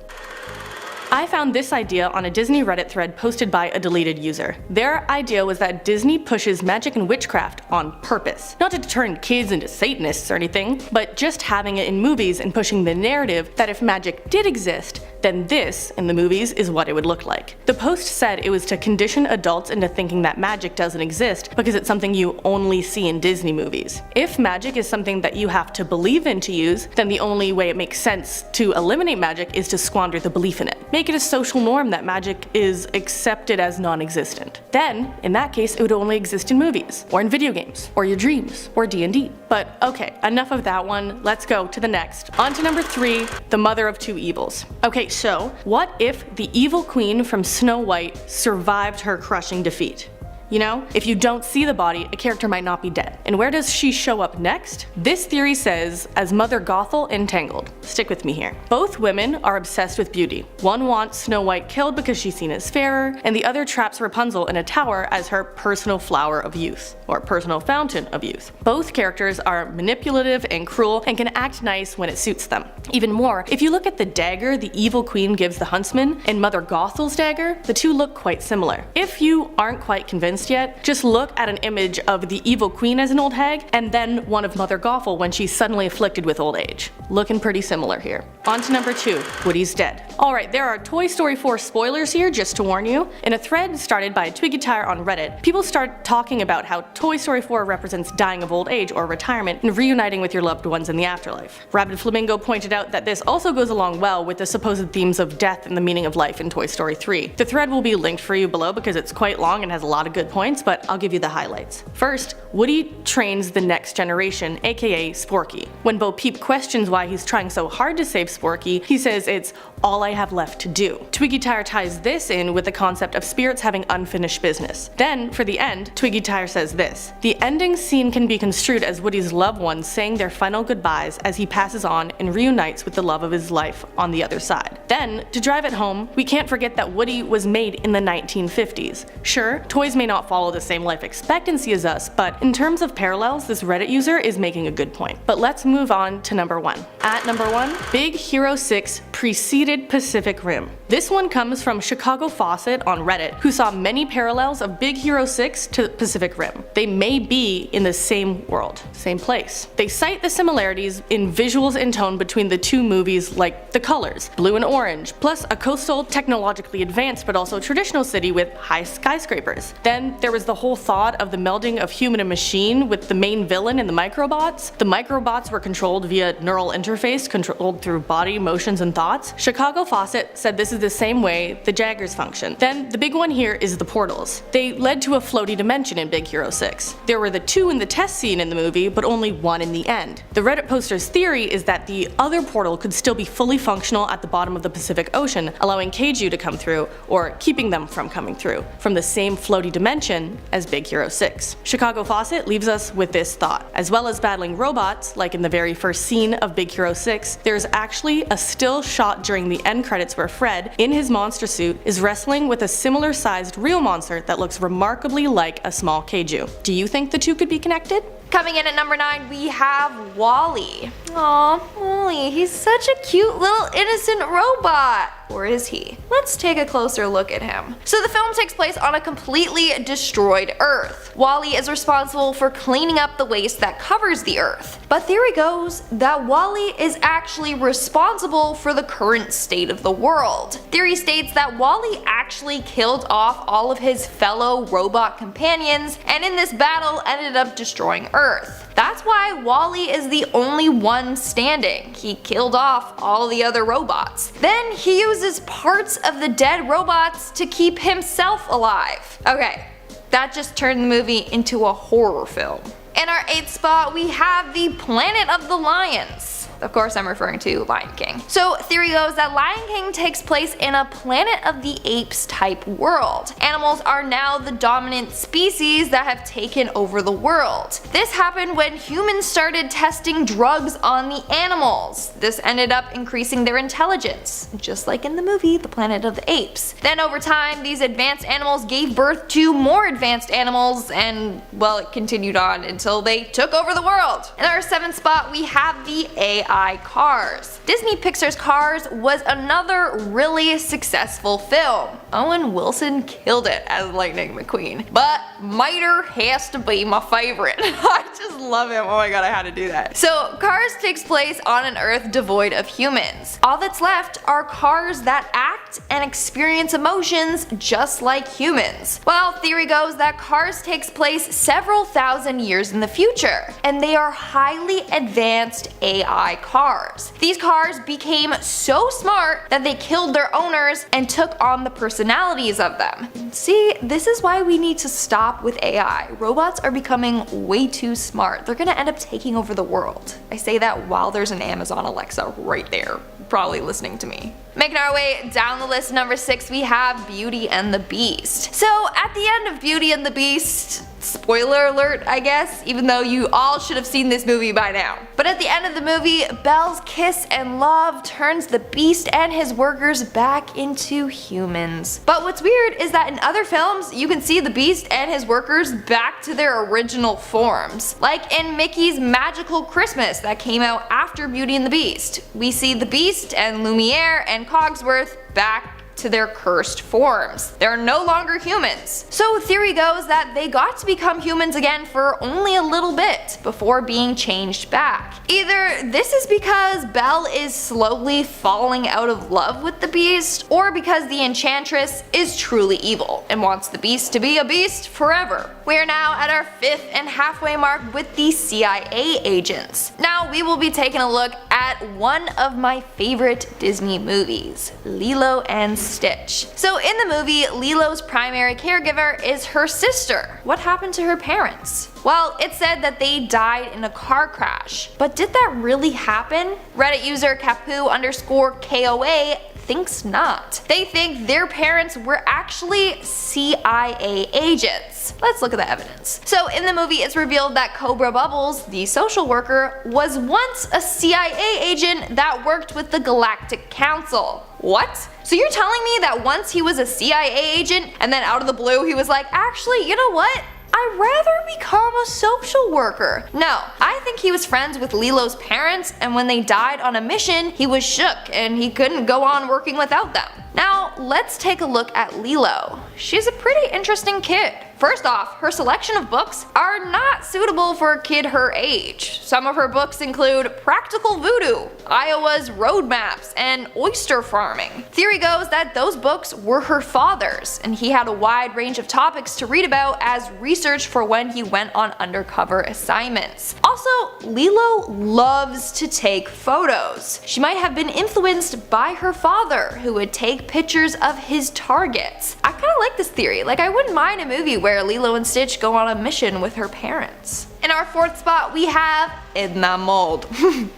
Speaker 3: I found this idea on a Disney Reddit thread posted by a deleted user. Their idea was that Disney pushes magic and witchcraft on purpose. Not to turn kids into Satanists or anything, but just having it in movies and pushing the narrative that if magic did exist, then this, in the movies, is what it would look like. The post said it was to condition adults into thinking that magic doesn't exist because it's something you only see in Disney movies. If magic is something that you have to believe in to use, then the only way it makes sense to eliminate magic is to squander the belief in it. Make it a social norm that magic is accepted as non-existent. Then, in that case, it would only exist in movies, or in video games, or your dreams, or D&D. But okay, enough of that one, let's go to the next. On to number 3, the mother of two evils. Okay, so what if the evil queen from Snow White survived her crushing defeat? You know, if you don't see the body, a character might not be dead. And where does she show up next? This theory says as Mother Gothel in Tangled. Stick with me here. Both women are obsessed with beauty. One wants Snow White killed because she's seen as fairer, and the other traps Rapunzel in a tower as her personal flower of youth, or personal fountain of youth. Both characters are manipulative and cruel and can act nice when it suits them. Even more, if you look at the dagger the evil queen gives the huntsman and Mother Gothel's dagger, the two look quite similar. If you aren't quite convinced yet, just look at an image of the evil queen as an old hag and then one of Mother Gothel when she's suddenly afflicted with old age. Looking pretty similar here. On to number 2, Woody's dead. Alright, there are Toy Story 4 spoilers here just to warn you. In a thread started by Twiggy Tire on Reddit, people start talking about how Toy Story 4 represents dying of old age or retirement and reuniting with your loved ones in the afterlife. Rabid Flamingo pointed out that this also goes along well with the supposed themes of death and the meaning of life in Toy Story 3. The thread will be linked for you below because it's quite long and has a lot of good points, but I'll give you the highlights. First, Woody trains the next generation, aka Sporky. When Bo Peep questions why he's trying so hard to save Sporky, he says it's all I have left to do. Twiggy Tire ties this in with the concept of spirits having unfinished business. Then, for the end, Twiggy Tire says this: the ending scene can be construed as Woody's loved ones saying their final goodbyes as he passes on and reunites with the love of his life on the other side. Then, to drive it home, we can't forget that Woody was made in the 1950s. Sure, toys may not follow the same life expectancy as us, but in terms of parallels, this Reddit user is making a good point. But let's move on to number 1. At number 1, Big Hero 6 preceded Pacific Rim. This one comes from Chicago Fawcett on Reddit, who saw many parallels of Big Hero 6 to Pacific Rim. They may be in the same world, same place. They cite the similarities in visuals and tone between the two movies, like the colors, blue and orange, plus a coastal, technologically advanced but also traditional city with high skyscrapers. Then there was the whole thought of the melding of human and machine with the main villain and the microbots. The microbots were controlled via neural interface, controlled through body, motions, and thoughts. Chicago Fawcett said this is the same way the Jaggers function. Then the big one here is the portals. They led to a floaty dimension in Big Hero 6. There were the 2 in the test scene in the movie, but only 1 in the end. The Reddit poster's theory is that the other portal could still be fully functional at the bottom of the Pacific Ocean, allowing Kaiju to come through, or keeping them from coming through, from the same floaty dimension as Big Hero 6. Chicago Fawcett leaves us with this thought. As well as battling robots, like in the very first scene of Big Hero 6, there's actually a still shot during the end credits where Fred, in his monster suit, is wrestling with a similar sized real monster that looks remarkably like a small Kaiju. Do you think the two could be connected?
Speaker 4: Coming in at number 9, we have WALL-E. Aw, WALL-E, he's such a cute little innocent robot. Or is he? Let's take a closer look at him. So the film takes place on a completely destroyed Earth. WALL-E is responsible for cleaning up the waste that covers the Earth. But theory goes that WALL-E is actually responsible for the current state of the world. Theory states that WALL-E actually killed off all of his fellow robot companions and in this battle ended up destroying Earth. That's why WALL-E is the only one standing. He killed off all the other robots. Then he uses parts of the dead robots to keep himself alive. Okay, that just turned the movie into a horror film. In our 8th spot, we have the Planet of the Lions. Of course I'm referring to Lion King. So theory goes that Lion King takes place in a Planet of the Apes type world. Animals are now the dominant species that have taken over the world. This happened when humans started testing drugs on the animals. This ended up increasing their intelligence, just like in the movie The Planet of the Apes. Then over time, these advanced animals gave birth to more advanced animals, and well, it continued on until they took over the world. In our 7th spot, we have the AI Cars. Disney Pixar's Cars was another really successful film. Owen Wilson killed it as Lightning McQueen, but Miter has to be my favorite. I just love him. Oh my god, I had to do that. So Cars takes place on an Earth devoid of humans. All that's left are cars that act and experience emotions just like humans. Well, theory goes that Cars takes place several thousand years in the future, and they are highly advanced AI cars. These cars became so smart that they killed their owners and took on the personalities of them. See, this is why we need to stop with AI. Robots are becoming way too smart. They're gonna end up taking over the world. I say that while there's an Amazon Alexa right there, probably listening to me. Making our way down the list, number 6, we have Beauty and the Beast. So at the end of Beauty and the Beast, spoiler alert I guess, even though you all should have seen this movie by now. But at the end of the movie, Belle's kiss and love turns the Beast and his workers back into humans. But what's weird is that in other films, you can see the Beast and his workers back to their original forms. Like in Mickey's Magical Christmas that came out after Beauty and the Beast. We see the Beast and Lumiere and Cogsworth back to their cursed forms. They're no longer humans. So theory goes that they got to become humans again for only a little bit before being changed back. Either this is because Belle is slowly falling out of love with the Beast, or because the Enchantress is truly evil and wants the Beast to be a beast forever. We are now at our 5th and halfway mark with the CIA agents. Now we will be taking a look at one of my favorite Disney movies, Lilo and Stitch. So in the movie, Lilo's primary caregiver is her sister. What happened to her parents? Well, it said that they died in a car crash. But did that really happen? Reddit user Kapu_KOA thinks not. They think their parents were actually CIA agents. Let's look at the evidence. So in the movie, it's revealed that Cobra Bubbles, the social worker, was once a CIA agent that worked with the Galactic Council. What? So you're telling me that once he was a CIA agent and then out of the blue he was like, actually, you know what? I'd rather become a social worker. No, I think he was friends with Lilo's parents, and when they died on a mission, he was shook and he couldn't go on working without them. Now, let's take a look at Lilo. She's a pretty interesting kid. First off, her selection of books are not suitable for a kid her age. Some of her books include Practical Voodoo, Iowa's Road Maps, and Oyster Farming. Theory goes that those books were her father's, and he had a wide range of topics to read about as research for when he went on undercover assignments. Also, Lilo loves to take photos. She might have been influenced by her father, who would take pictures of his targets. I kinda like this theory. Like, I wouldn't mind a movie where Lilo and Stitch go on a mission with her parents. In our 4th spot, we have Edna Mode.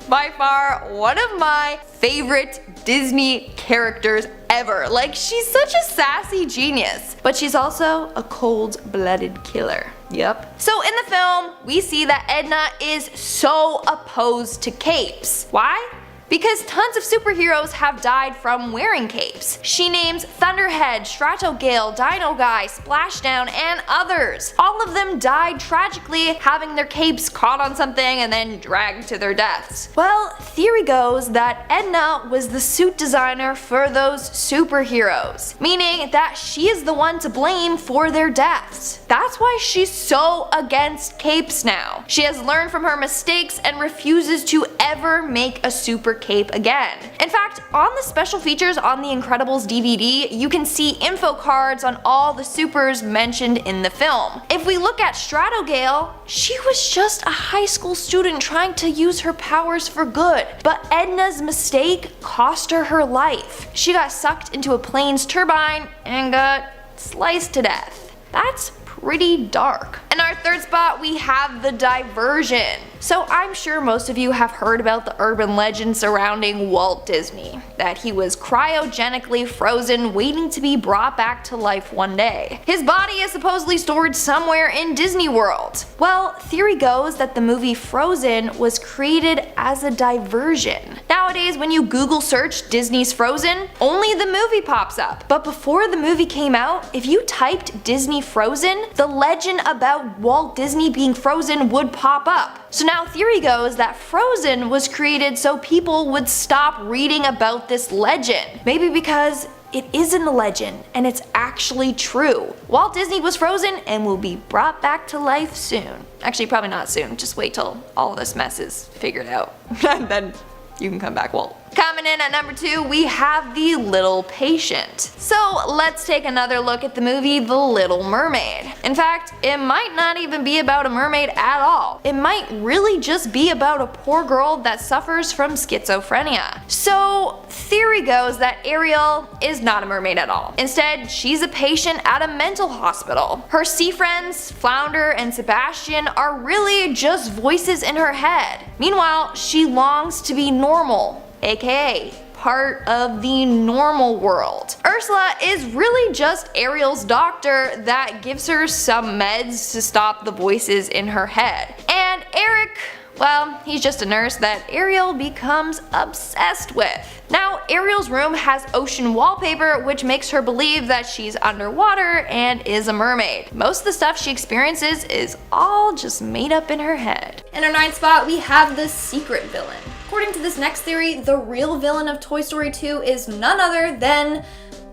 Speaker 4: By far, one of my favorite Disney characters ever. Like, she's such a sassy genius, but she's also a cold-blooded killer. Yep. So in the film, we see that Edna is so opposed to capes. Why? Because tons of superheroes have died from wearing capes. She names Thunderhead, Stratogale, Dino Guy, Splashdown, and others. All of them died tragically, having their capes caught on something and then dragged to their deaths. Well, theory goes that Edna was the suit designer for those superheroes, meaning that she is the one to blame for their deaths. That's why she's so against capes now. She has learned from her mistakes and refuses to ever make a super cape again. In fact, on the special features on the Incredibles DVD, you can see info cards on all the supers mentioned in the film. If we look at Stratogale, she was just a high school student trying to use her powers for good, but Edna's mistake cost her her life. She got sucked into a plane's turbine and got sliced to death. That's pretty dark. In our 3rd spot, we have The Diversion. So I'm sure most of you have heard about the urban legend surrounding Walt Disney, that he was cryogenically frozen waiting to be brought back to life one day. His body is supposedly stored somewhere in Disney World. Well, theory goes that the movie Frozen was created as a diversion. Nowadays, when you Google search Disney's Frozen, only the movie pops up. But before the movie came out, if you typed Disney Frozen, the legend about Walt Disney being frozen would pop up. So now theory goes that Frozen was created so people would stop reading about this legend. Maybe because it isn't a legend and it's actually true. Walt Disney was frozen and will be brought back to life soon. Actually, probably not soon. Just wait till all of this mess is figured out. And then you can come back, Walt. Coming in at number 2, we have The Little Patient. So let's take another look at the movie The Little Mermaid. In fact, it might not even be about a mermaid at all. It might really just be about a poor girl that suffers from schizophrenia. So theory goes that Ariel is not a mermaid at all. Instead, she's a patient at a mental hospital. Her sea friends, Flounder and Sebastian, are really just voices in her head. Meanwhile, she longs to be normal, aka part of the normal world. Ursula is really just Ariel's doctor that gives her some meds to stop the voices in her head. And Eric, well, he's just a nurse that Ariel becomes obsessed with. Now, Ariel's room has ocean wallpaper, which makes her believe that she's underwater and is a mermaid. Most of the stuff she experiences is all just made up in her head. In our 9th spot, we have the secret villain. According to this next theory, the real villain of Toy Story 2 is none other than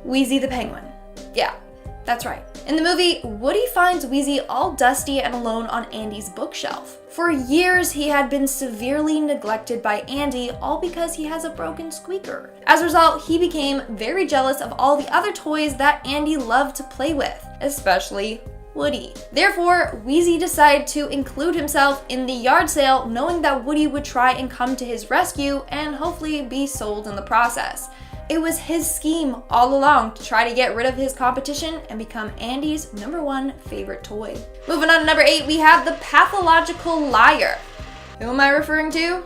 Speaker 4: Wheezy the Penguin. Yeah, that's right. In the movie, Woody finds Wheezy all dusty and alone on Andy's bookshelf. For years, he had been severely neglected by Andy, all because he has a broken squeaker. As a result, he became very jealous of all the other toys that Andy loved to play with, especially Woody. Therefore, Wheezy decided to include himself in the yard sale, knowing that Woody would try and come to his rescue and hopefully be sold in the process. It was his scheme all along to try to get rid of his competition and become Andy's #1 favorite toy. Moving on to number 8, we have the pathological liar. Who am I referring to?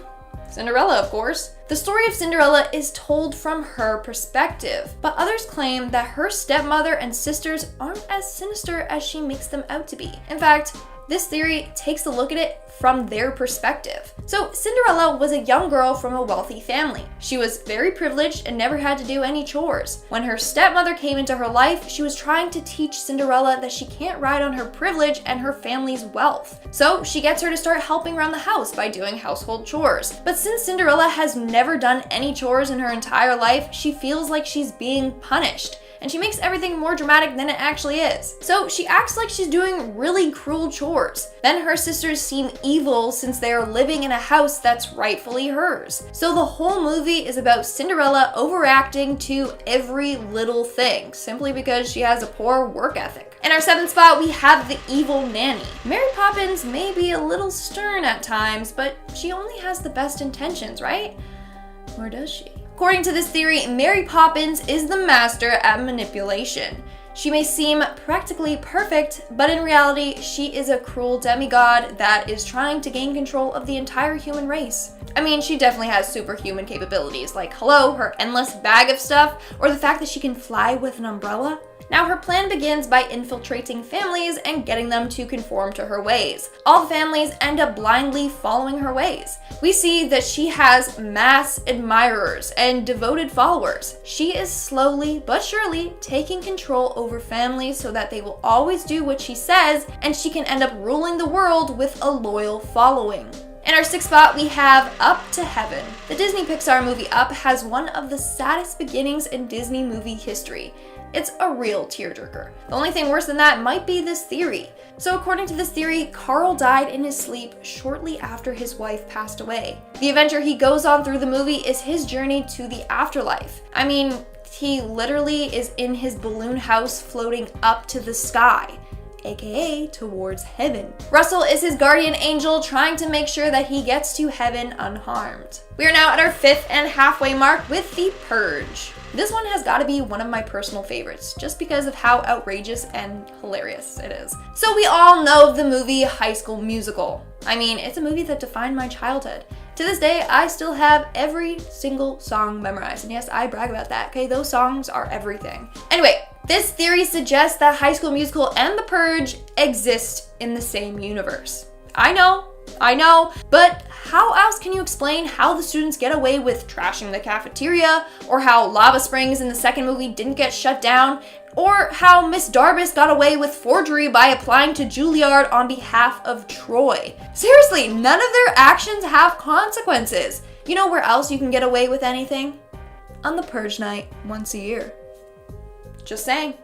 Speaker 4: Cinderella, of course. The story of Cinderella is told from her perspective, but others claim that her stepmother and sisters aren't as sinister as she makes them out to be. In fact, this theory takes a look at it from their perspective. So Cinderella was a young girl from a wealthy family. She was very privileged and never had to do any chores. When her stepmother came into her life, she was trying to teach Cinderella that she can't ride on her privilege and her family's wealth. So she gets her to start helping around the house by doing household chores. But since Cinderella has never done any chores in her entire life, she feels like she's being punished. And she makes everything more dramatic than it actually is. So she acts like she's doing really cruel chores. Then her sisters seem evil since they are living in a house that's rightfully hers. So the whole movie is about Cinderella overreacting to every little thing, simply because she has a poor work ethic. In our 7th spot, we have the evil nanny. Mary Poppins may be a little stern at times, but she only has the best intentions, right? Or does she? According to this theory, Mary Poppins is the master at manipulation. She may seem practically perfect, but in reality, she is a cruel demigod that is trying to gain control of the entire human race. I mean, she definitely has superhuman capabilities, like, hello, her endless bag of stuff, or the fact that she can fly with an umbrella. Now her plan begins by infiltrating families and getting them to conform to her ways. All the families end up blindly following her ways. We see that she has mass admirers and devoted followers. She is slowly but surely taking control over families so that they will always do what she says, and she can end up ruling the world with a loyal following. In our 6th spot, we have Up to Heaven. The Disney Pixar movie Up has one of the saddest beginnings in Disney movie history. It's a real tearjerker. The only thing worse than that might be this theory. So according to this theory, Carl died in his sleep shortly after his wife passed away. The adventure he goes on through the movie is his journey to the afterlife. I mean, he literally is in his balloon house floating up to the sky, aka towards heaven. Russell is his guardian angel trying to make sure that he gets to heaven unharmed. We are now at our 5th and halfway mark with The Purge. this one has got to be one of my personal favorites, just because of how outrageous and hilarious it is. So we all know the movie High School Musical. I mean, it's a movie that defined my childhood. To this day, I still have every single song memorized, and yes, I brag about that, okay? Those songs are everything. Anyway, this theory suggests that High School Musical and The Purge exist in the same universe. I know, but how else can you explain how the students get away with trashing the cafeteria, or how Lava Springs in the second movie didn't get shut down, or how Miss Darbus got away with forgery by applying to Juilliard on behalf of Troy? Seriously, none of their actions have consequences. You know where else you can get away with anything? On the Purge night once a year. Just saying.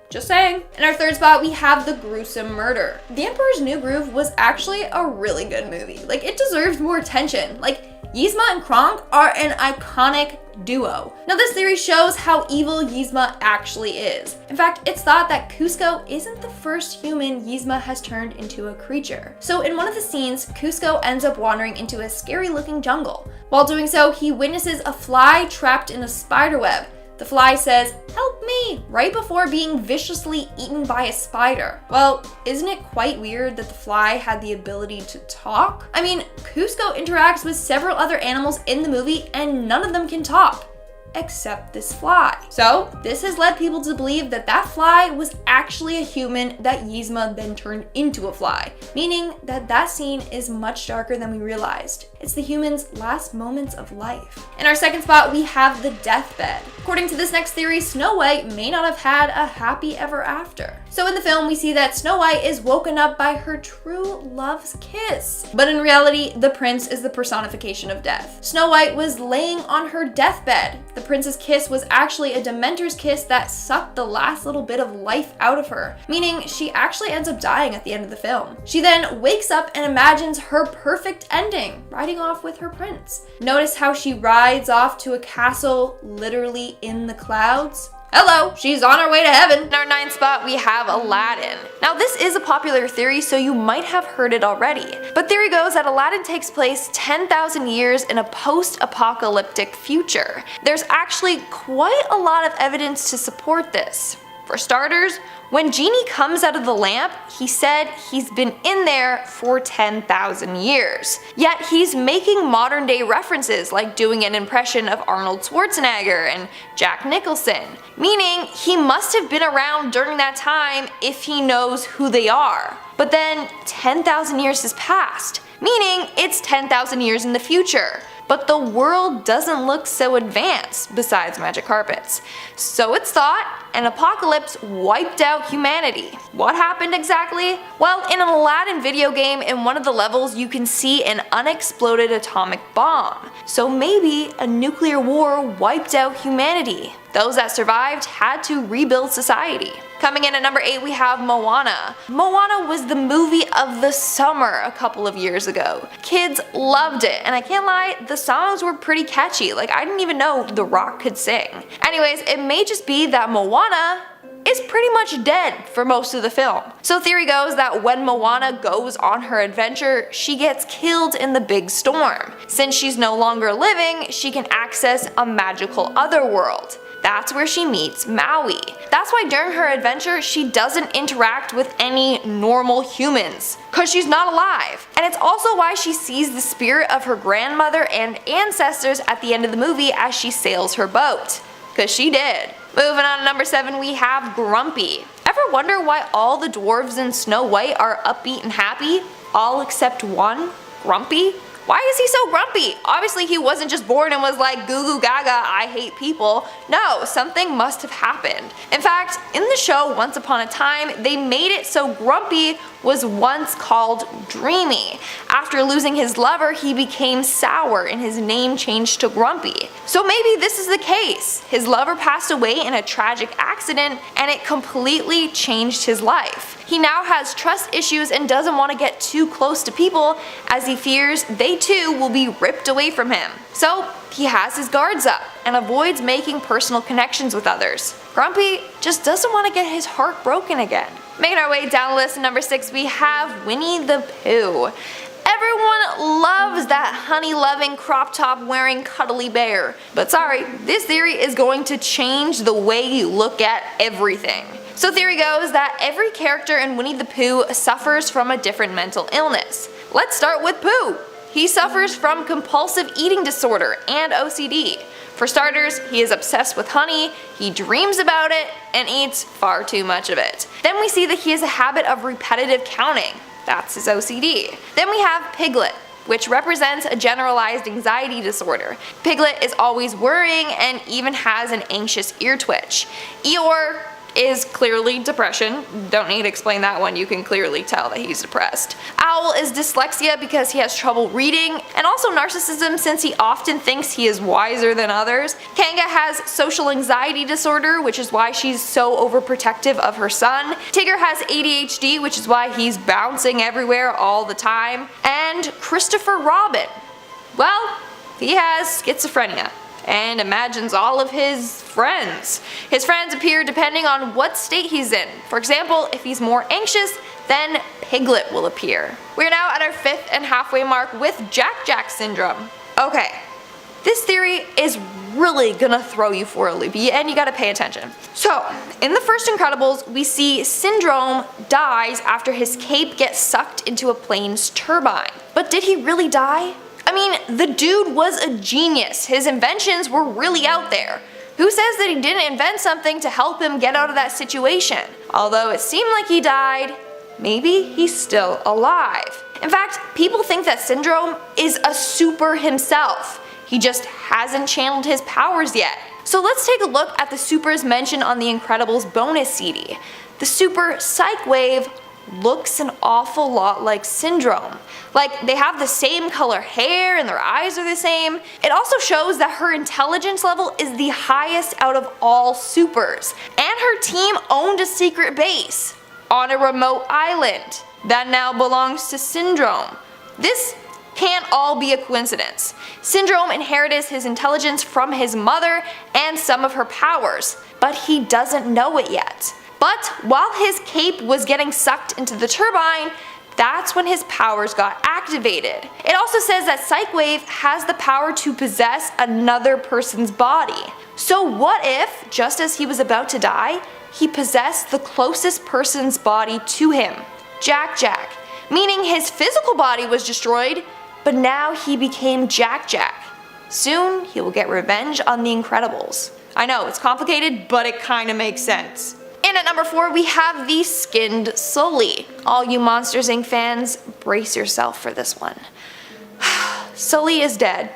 Speaker 4: In our third spot, we have The Gruesome Murder. The Emperor's New Groove was actually a really good movie. Like, it deserves more attention. Like, Yzma and Kronk are an iconic duo. Now, this theory shows how evil Yzma actually is. In fact, it's thought that Cusco isn't the first human Yzma has turned into a creature. So in one of the scenes, Cusco ends up wandering into a scary-looking jungle. While doing so, he witnesses a fly trapped in a spider web. The fly says, "Help me," right before being viciously eaten by a spider. Well, isn't it quite weird that the fly had the ability to talk? I mean, Cusco interacts with several other animals in the movie and none of them can talk, except this fly. So this has led people to believe that that fly was actually a human that Yzma then turned into a fly, meaning that that scene is much darker than we realized. It's the human's last moments of life. In our second spot, we have the deathbed. According to this next theory, Snow White may not have had a happy ever after. So in the film, we see that Snow White is woken up by her true love's kiss. But in reality, the prince is the personification of death. Snow White was laying on her deathbed. The prince's kiss was actually a Dementor's kiss that sucked the last little bit of life out of her, meaning she actually ends up dying at the end of the film. She then wakes up and imagines her perfect ending, riding off with her prince. Notice how she rides off to a castle literally in the clouds? Hello, she's on her way to heaven. In our ninth spot, we have Aladdin. Now, this is a popular theory, so you might have heard it already. But theory goes that Aladdin takes place 10,000 years in a post-apocalyptic future. There's actually quite a lot of evidence to support this. For starters, when Genie comes out of the lamp, he said he's been in there for 10,000 years. Yet he's making modern day references, like doing an impression of Arnold Schwarzenegger and Jack Nicholson, meaning he must have been around during that time if he knows who they are. But then 10,000 years has passed, meaning it's 10,000 years in the future. But the world doesn't look so advanced besides magic carpets. So it's thought an apocalypse wiped out humanity. What happened exactly? Well, in an Aladdin video game, in one of the levels you can see an unexploded atomic bomb. So maybe a nuclear war wiped out humanity. Those that survived had to rebuild society. Coming in at number 8, we have Moana. Moana was the movie of the summer a couple of years ago. Kids loved it, and I can't lie, the songs were pretty catchy. Like, I didn't even know The Rock could sing. Anyways, it may just be that Moana is pretty much dead for most of the film. So theory goes that when Moana goes on her adventure, she gets killed in the big storm. Since she's no longer living, she can access a magical otherworld. That's where she meets Maui. That's why during her adventure, she doesn't interact with any normal humans, because she's not alive. And it's also why she sees the spirit of her grandmother and ancestors at the end of the movie as she sails her boat, because she did. Moving on to number 7, we have Grumpy. Ever wonder why all the dwarves in Snow White are upbeat and happy? All except one, Grumpy? Why is he so grumpy? Obviously he wasn't just born and was like goo goo gaga, I hate people. No, something must have happened. In fact, in the show Once Upon a Time, they made it so Grumpy was once called Dreamy. After losing his lover, he became sour and his name changed to Grumpy. So maybe this is the case. His lover passed away in a tragic accident and it completely changed his life. He now has trust issues and doesn't want to get too close to people as he fears they too will be ripped away from him. So he has his guards up and avoids making personal connections with others. Grumpy just doesn't want to get his heart broken again. Making our way down the list at number 6, we have Winnie the Pooh. everyone loves that honey-loving, crop top-wearing, cuddly bear. But sorry, this theory is going to change the way you look at everything. So theory goes that every character in Winnie the Pooh suffers from a different mental illness. Let's start with Pooh. He suffers from compulsive eating disorder and OCD. For starters, he is obsessed with honey, he dreams about it, and eats far too much of it. Then we see that he has a habit of repetitive counting. That's his OCD. Then we have Piglet, which represents a generalized anxiety disorder. Piglet is always worrying and even has an anxious ear twitch. Eeyore is clearly depression. Don't need to explain that one, you can clearly tell that he's depressed. Owl is dyslexia because he has trouble reading, and also narcissism since he often thinks he is wiser than others. Kanga has social anxiety disorder, which is why she's so overprotective of her son. Tigger has ADHD, which is why he's bouncing everywhere all the time. And Christopher Robin, well, he has schizophrenia and imagines all of his friends. His friends appear depending on what state he's in. For example, if he's more anxious, then Piglet will appear. We're now at our 5th and halfway mark with Jack syndrome. Okay, this theory is really gonna throw you for a loop, and you gotta pay attention. So, in the first Incredibles, we see Syndrome dies after his cape gets sucked into a plane's turbine. But did he really die? I mean, the dude was a genius. His inventions were really out there. Who says that he didn't invent something to help him get out of that situation? Although it seemed like he died, maybe he's still alive. In fact, people think that Syndrome is a super himself. He just hasn't channeled his powers yet. So let's take a look at the supers mentioned on the Incredibles bonus CD. The super Psych Wave looks an awful lot like Syndrome. Like, they have the same color hair and their eyes are the same. It also shows that her intelligence level is the highest out of all supers. And her team owned a secret base on a remote island that now belongs to Syndrome. This can't all be a coincidence. Syndrome inherited his intelligence from his mother and some of her powers, but he doesn't know it yet. But while his cape was getting sucked into the turbine, that's when his powers got activated. It also says that Psych Wave has the power to possess another person's body. So what if, just as he was about to die, he possessed the closest person's body to him, Jack, meaning his physical body was destroyed, but now he became Jack. Soon, he will get revenge on the Incredibles. I know, it's complicated, but it kinda makes sense. And at number 4, we have the Skinned Sully. All you Monsters Inc. fans, brace yourself for this one. Sully is dead.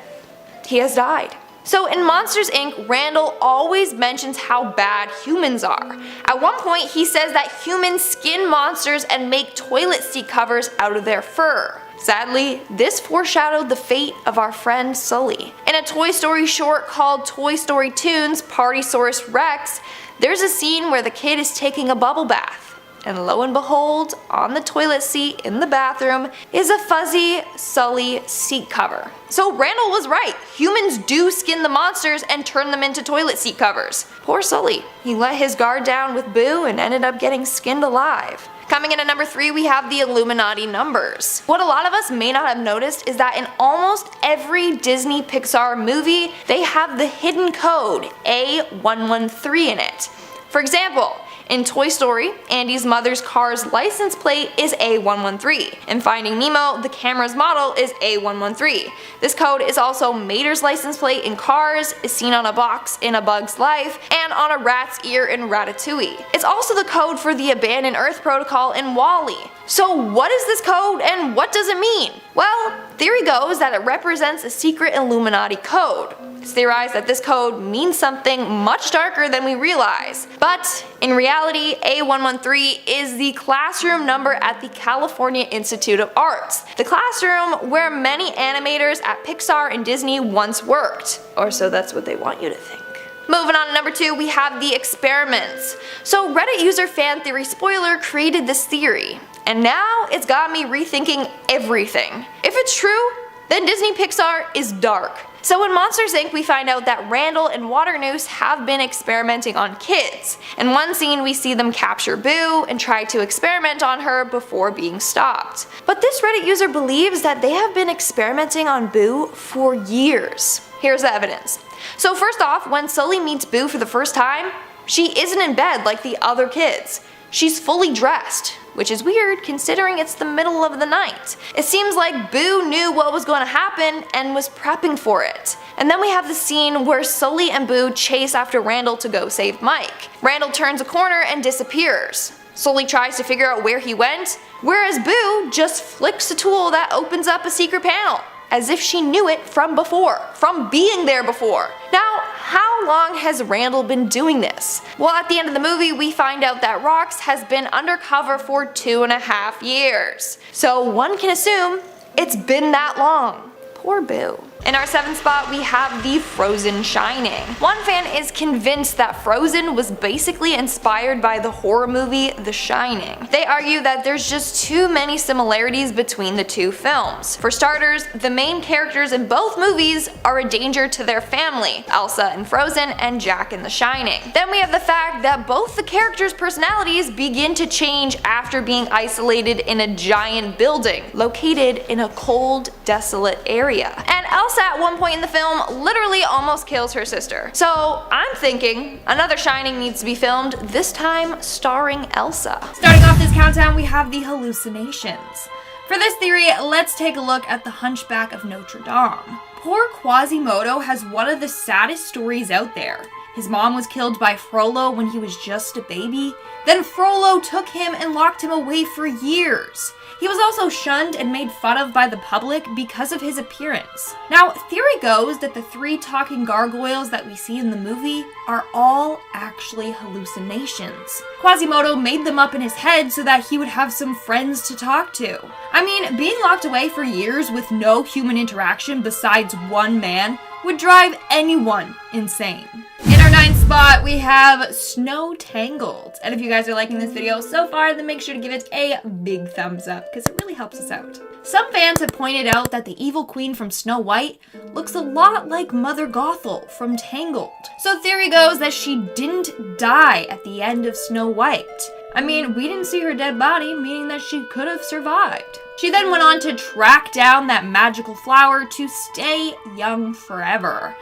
Speaker 4: He has died. So in Monsters Inc., Randall always mentions how bad humans are. At one point, he says that humans skin monsters and make toilet seat covers out of their fur. Sadly, this foreshadowed the fate of our friend Sully. In a Toy Story short called Toy Story Toons Partysaurus Rex, there's a scene where the kid is taking a bubble bath, and lo and behold, on the toilet seat in the bathroom is a fuzzy Sully seat cover. So Randall was right, humans do skin the monsters and turn them into toilet seat covers. Poor Sully, he let his guard down with Boo and ended up getting skinned alive. Coming in at number 3, we have the Illuminati numbers. What a lot of us may not have noticed is that in almost every Disney Pixar movie, they have the hidden code A113 in it. For example, in Toy Story, Andy's mother's car's license plate is A113. In Finding Nemo, the camera's model is A113. This code is also Mater's license plate in Cars, is seen on a box in A Bug's Life, and on a rat's ear in Ratatouille. It's also the code for the Abandoned Earth Protocol in WALL-E. So what is this code and what does it mean? Well, theory goes that it represents a secret Illuminati code. It's theorized that this code means something much darker than we realize. But in reality, A113 is the classroom number at the California Institute of Arts, the classroom where many animators at Pixar and Disney once worked. Or so that's what they want you to think. Moving on to number 2, we have the experiments. So Reddit user Fan Theory Spoiler created this theory, and now it's got me rethinking everything. If it's true, then Disney Pixar is dark. So in Monsters Inc. we find out that Randall and Waternoose have been experimenting on kids. In one scene we see them capture Boo and try to experiment on her before being stopped. But this Reddit user believes that they have been experimenting on Boo for years. Here's the evidence. So first off, when Sully meets Boo for the first time, she isn't in bed like the other kids. She's fully dressed, which is weird considering it's the middle of the night. It seems like Boo knew what was going to happen and was prepping for it. And then we have the scene where Sully and Boo chase after Randall to go save Mike. Randall turns a corner and disappears. Sully tries to figure out where he went, whereas Boo just flicks a tool that opens up a secret panel, as if she knew it from before, from being there before. Now, how long has Randall been doing this? Well, at the end of the movie, we find out that Rox has been undercover for 2.5 years. So one can assume it's been that long. Poor Boo. In our 7th spot, we have the Frozen Shining. One fan is convinced that Frozen was basically inspired by the horror movie The Shining. They argue that there's just too many similarities between the two films. For starters, the main characters in both movies are a danger to their family, Elsa in Frozen and Jack in The Shining. Then we have the fact that both the characters' personalities begin to change after being isolated in a giant building, located in a cold, desolate area. And Elsa at one point in the film literally almost kills her sister. So I'm thinking another Shining needs to be filmed, this time starring Elsa.
Speaker 5: Starting off this countdown, we have the hallucinations. For this theory, let's take a look at the Hunchback of Notre Dame. Poor Quasimodo has one of the saddest stories out there. His mom was killed by Frollo when he was just a baby. Then Frollo took him and locked him away for years. He was also shunned and made fun of by the public because of his appearance. Now, theory goes that the 3 talking gargoyles that we see in the movie are all actually hallucinations. Quasimodo made them up in his head so that he would have some friends to talk to. I mean, being locked away for years with no human interaction besides one man would drive anyone insane. In our 9th spot, we have Snow Tangled. And if you guys are liking this video so far, then make sure to give it a big thumbs up because it really helps us out. Some fans have pointed out that the evil queen from Snow White looks a lot like Mother Gothel from Tangled. So theory goes that she didn't die at the end of Snow White. I mean, we didn't see her dead body, meaning that she could have survived. She then went on to track down that magical flower to stay young forever.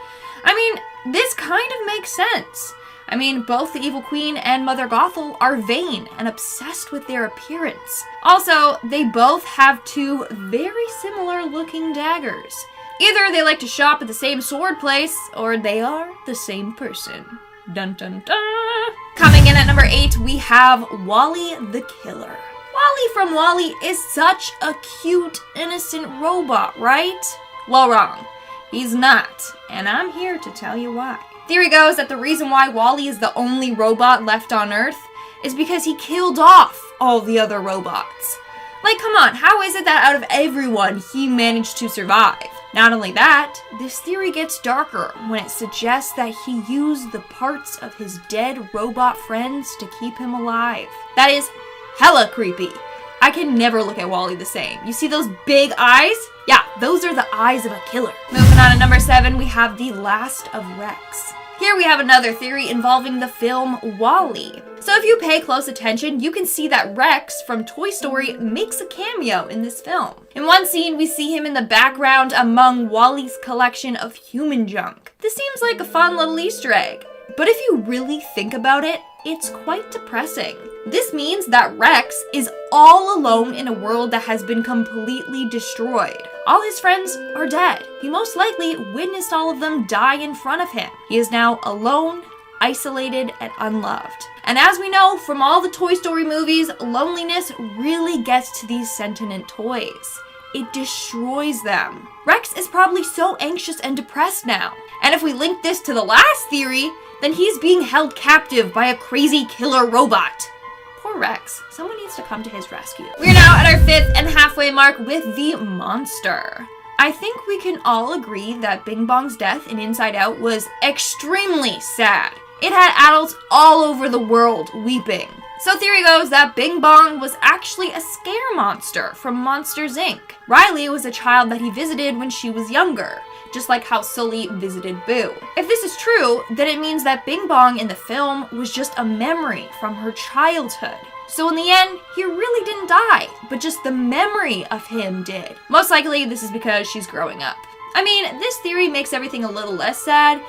Speaker 5: I mean, this kind of makes sense. I mean, both the Evil Queen and Mother Gothel are vain and obsessed with their appearance. Also, they both have 2 very similar looking daggers. Either they like to shop at the same sword place, or they are the same person. Dun dun dun! Coming in at number 8, we have Wally the Killer. Wally from Wall-E is such a cute, innocent robot, right? Well, wrong. He's not, and I'm here to tell you why. Theory goes that the reason why Wall-E is the only robot left on Earth is because he killed off all the other robots. Like, come on, how is it that out of everyone he managed to survive? Not only that, this theory gets darker when it suggests that he used the parts of his dead robot friends to keep him alive. That is hella creepy. I can never look at Wall-E the same. You see those big eyes? Yeah, those are the eyes of a killer. Moving on to number 7, we have The Last of Rex. Here we have another theory involving the film Wall-E. So if you pay close attention, you can see that Rex from Toy Story makes a cameo in this film. In one scene, we see him in the background among Wall-E's collection of human junk. This seems like a fun little Easter egg, but if you really think about it, it's quite depressing. This means that Rex is all alone in a world that has been completely destroyed. All his friends are dead. He most likely witnessed all of them die in front of him. He is now alone, isolated, and unloved. And as we know from all the Toy Story movies, loneliness really gets to these sentient toys. It destroys them. Rex is probably so anxious and depressed now. And if we link this to the last theory, then he's being held captive by a crazy killer robot. Poor Rex. Someone needs to come to his rescue. We're now at our 5th and halfway mark with the monster. I think we can all agree that Bing Bong's death in Inside Out was extremely sad. It had adults all over the world weeping. So theory goes that Bing Bong was actually a scare monster from Monsters Inc. Riley was a child that he visited when she was younger. just like how Sully visited Boo. If this is true, then it means that Bing Bong in the film was just a memory from her childhood. So in the end, he really didn't die, but just the memory of him did. Most likely, this is because she's growing up. I mean, this theory makes everything a little less sad,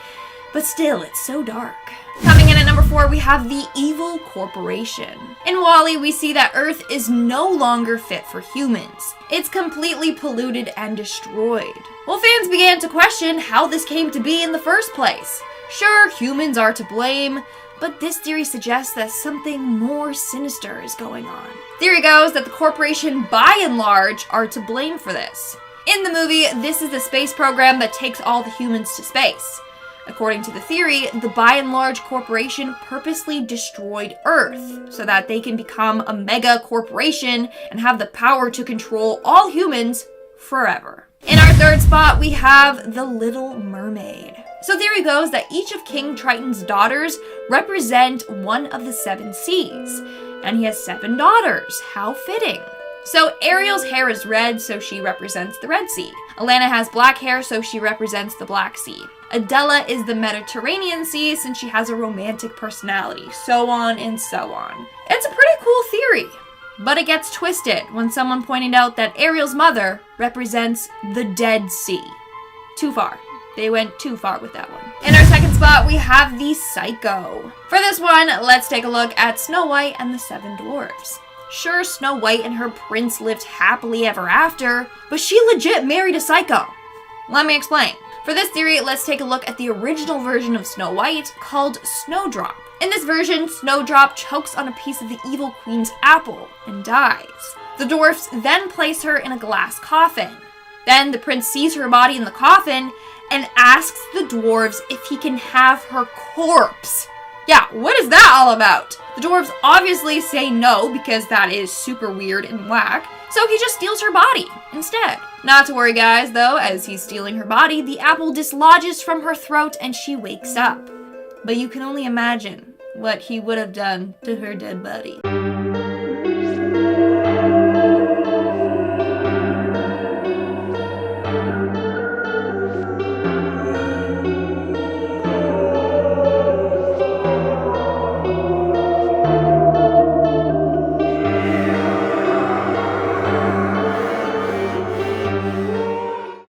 Speaker 5: but still, it's so dark. Coming in at number 4, we have the Evil Corporation. In WALL-E, we see that Earth is no longer fit for humans. It's completely polluted and destroyed. Well, fans began to question how this came to be in the first place. Sure, humans are to blame, but this theory suggests that something more sinister is going on. Theory goes that the corporation, by and large, are to blame for this. In the movie, this is the space program that takes all the humans to space. According to the theory, the by and large corporation purposely destroyed Earth so that they can become a mega corporation and have the power to control all humans forever. In our third spot, we have the Little Mermaid. So theory goes that each of King Triton's daughters represent one of the 7 seas, and he has 7 daughters. How fitting. So Ariel's hair is red, so she represents the Red Sea. Alana has black hair, so she represents the Black Sea. Adela is the Mediterranean Sea, since she has a romantic personality, so on and so on. It's a pretty cool theory, but it gets twisted when someone pointed out that Ariel's mother represents the Dead Sea. Too far. They went too far with that one. In our second spot, we have the Psycho. For this one, let's take a look at Snow White and the 7 Dwarfs. Sure, Snow White and her prince lived happily ever after, but she legit married a psycho. Let me explain. For this theory, let's take a look at the original version of Snow White called Snowdrop. In this version, Snowdrop chokes on a piece of the evil queen's apple and dies. The dwarfs then place her in a glass coffin. Then the prince sees her body in the coffin and asks the dwarves if he can have her corpse. Yeah, what is that all about? The dwarves obviously say no because that is super weird and whack, so he just steals her body instead. Not to worry guys though, as he's stealing her body, the apple dislodges from her throat and she wakes up. But you can only imagine what he would have done to her dead body.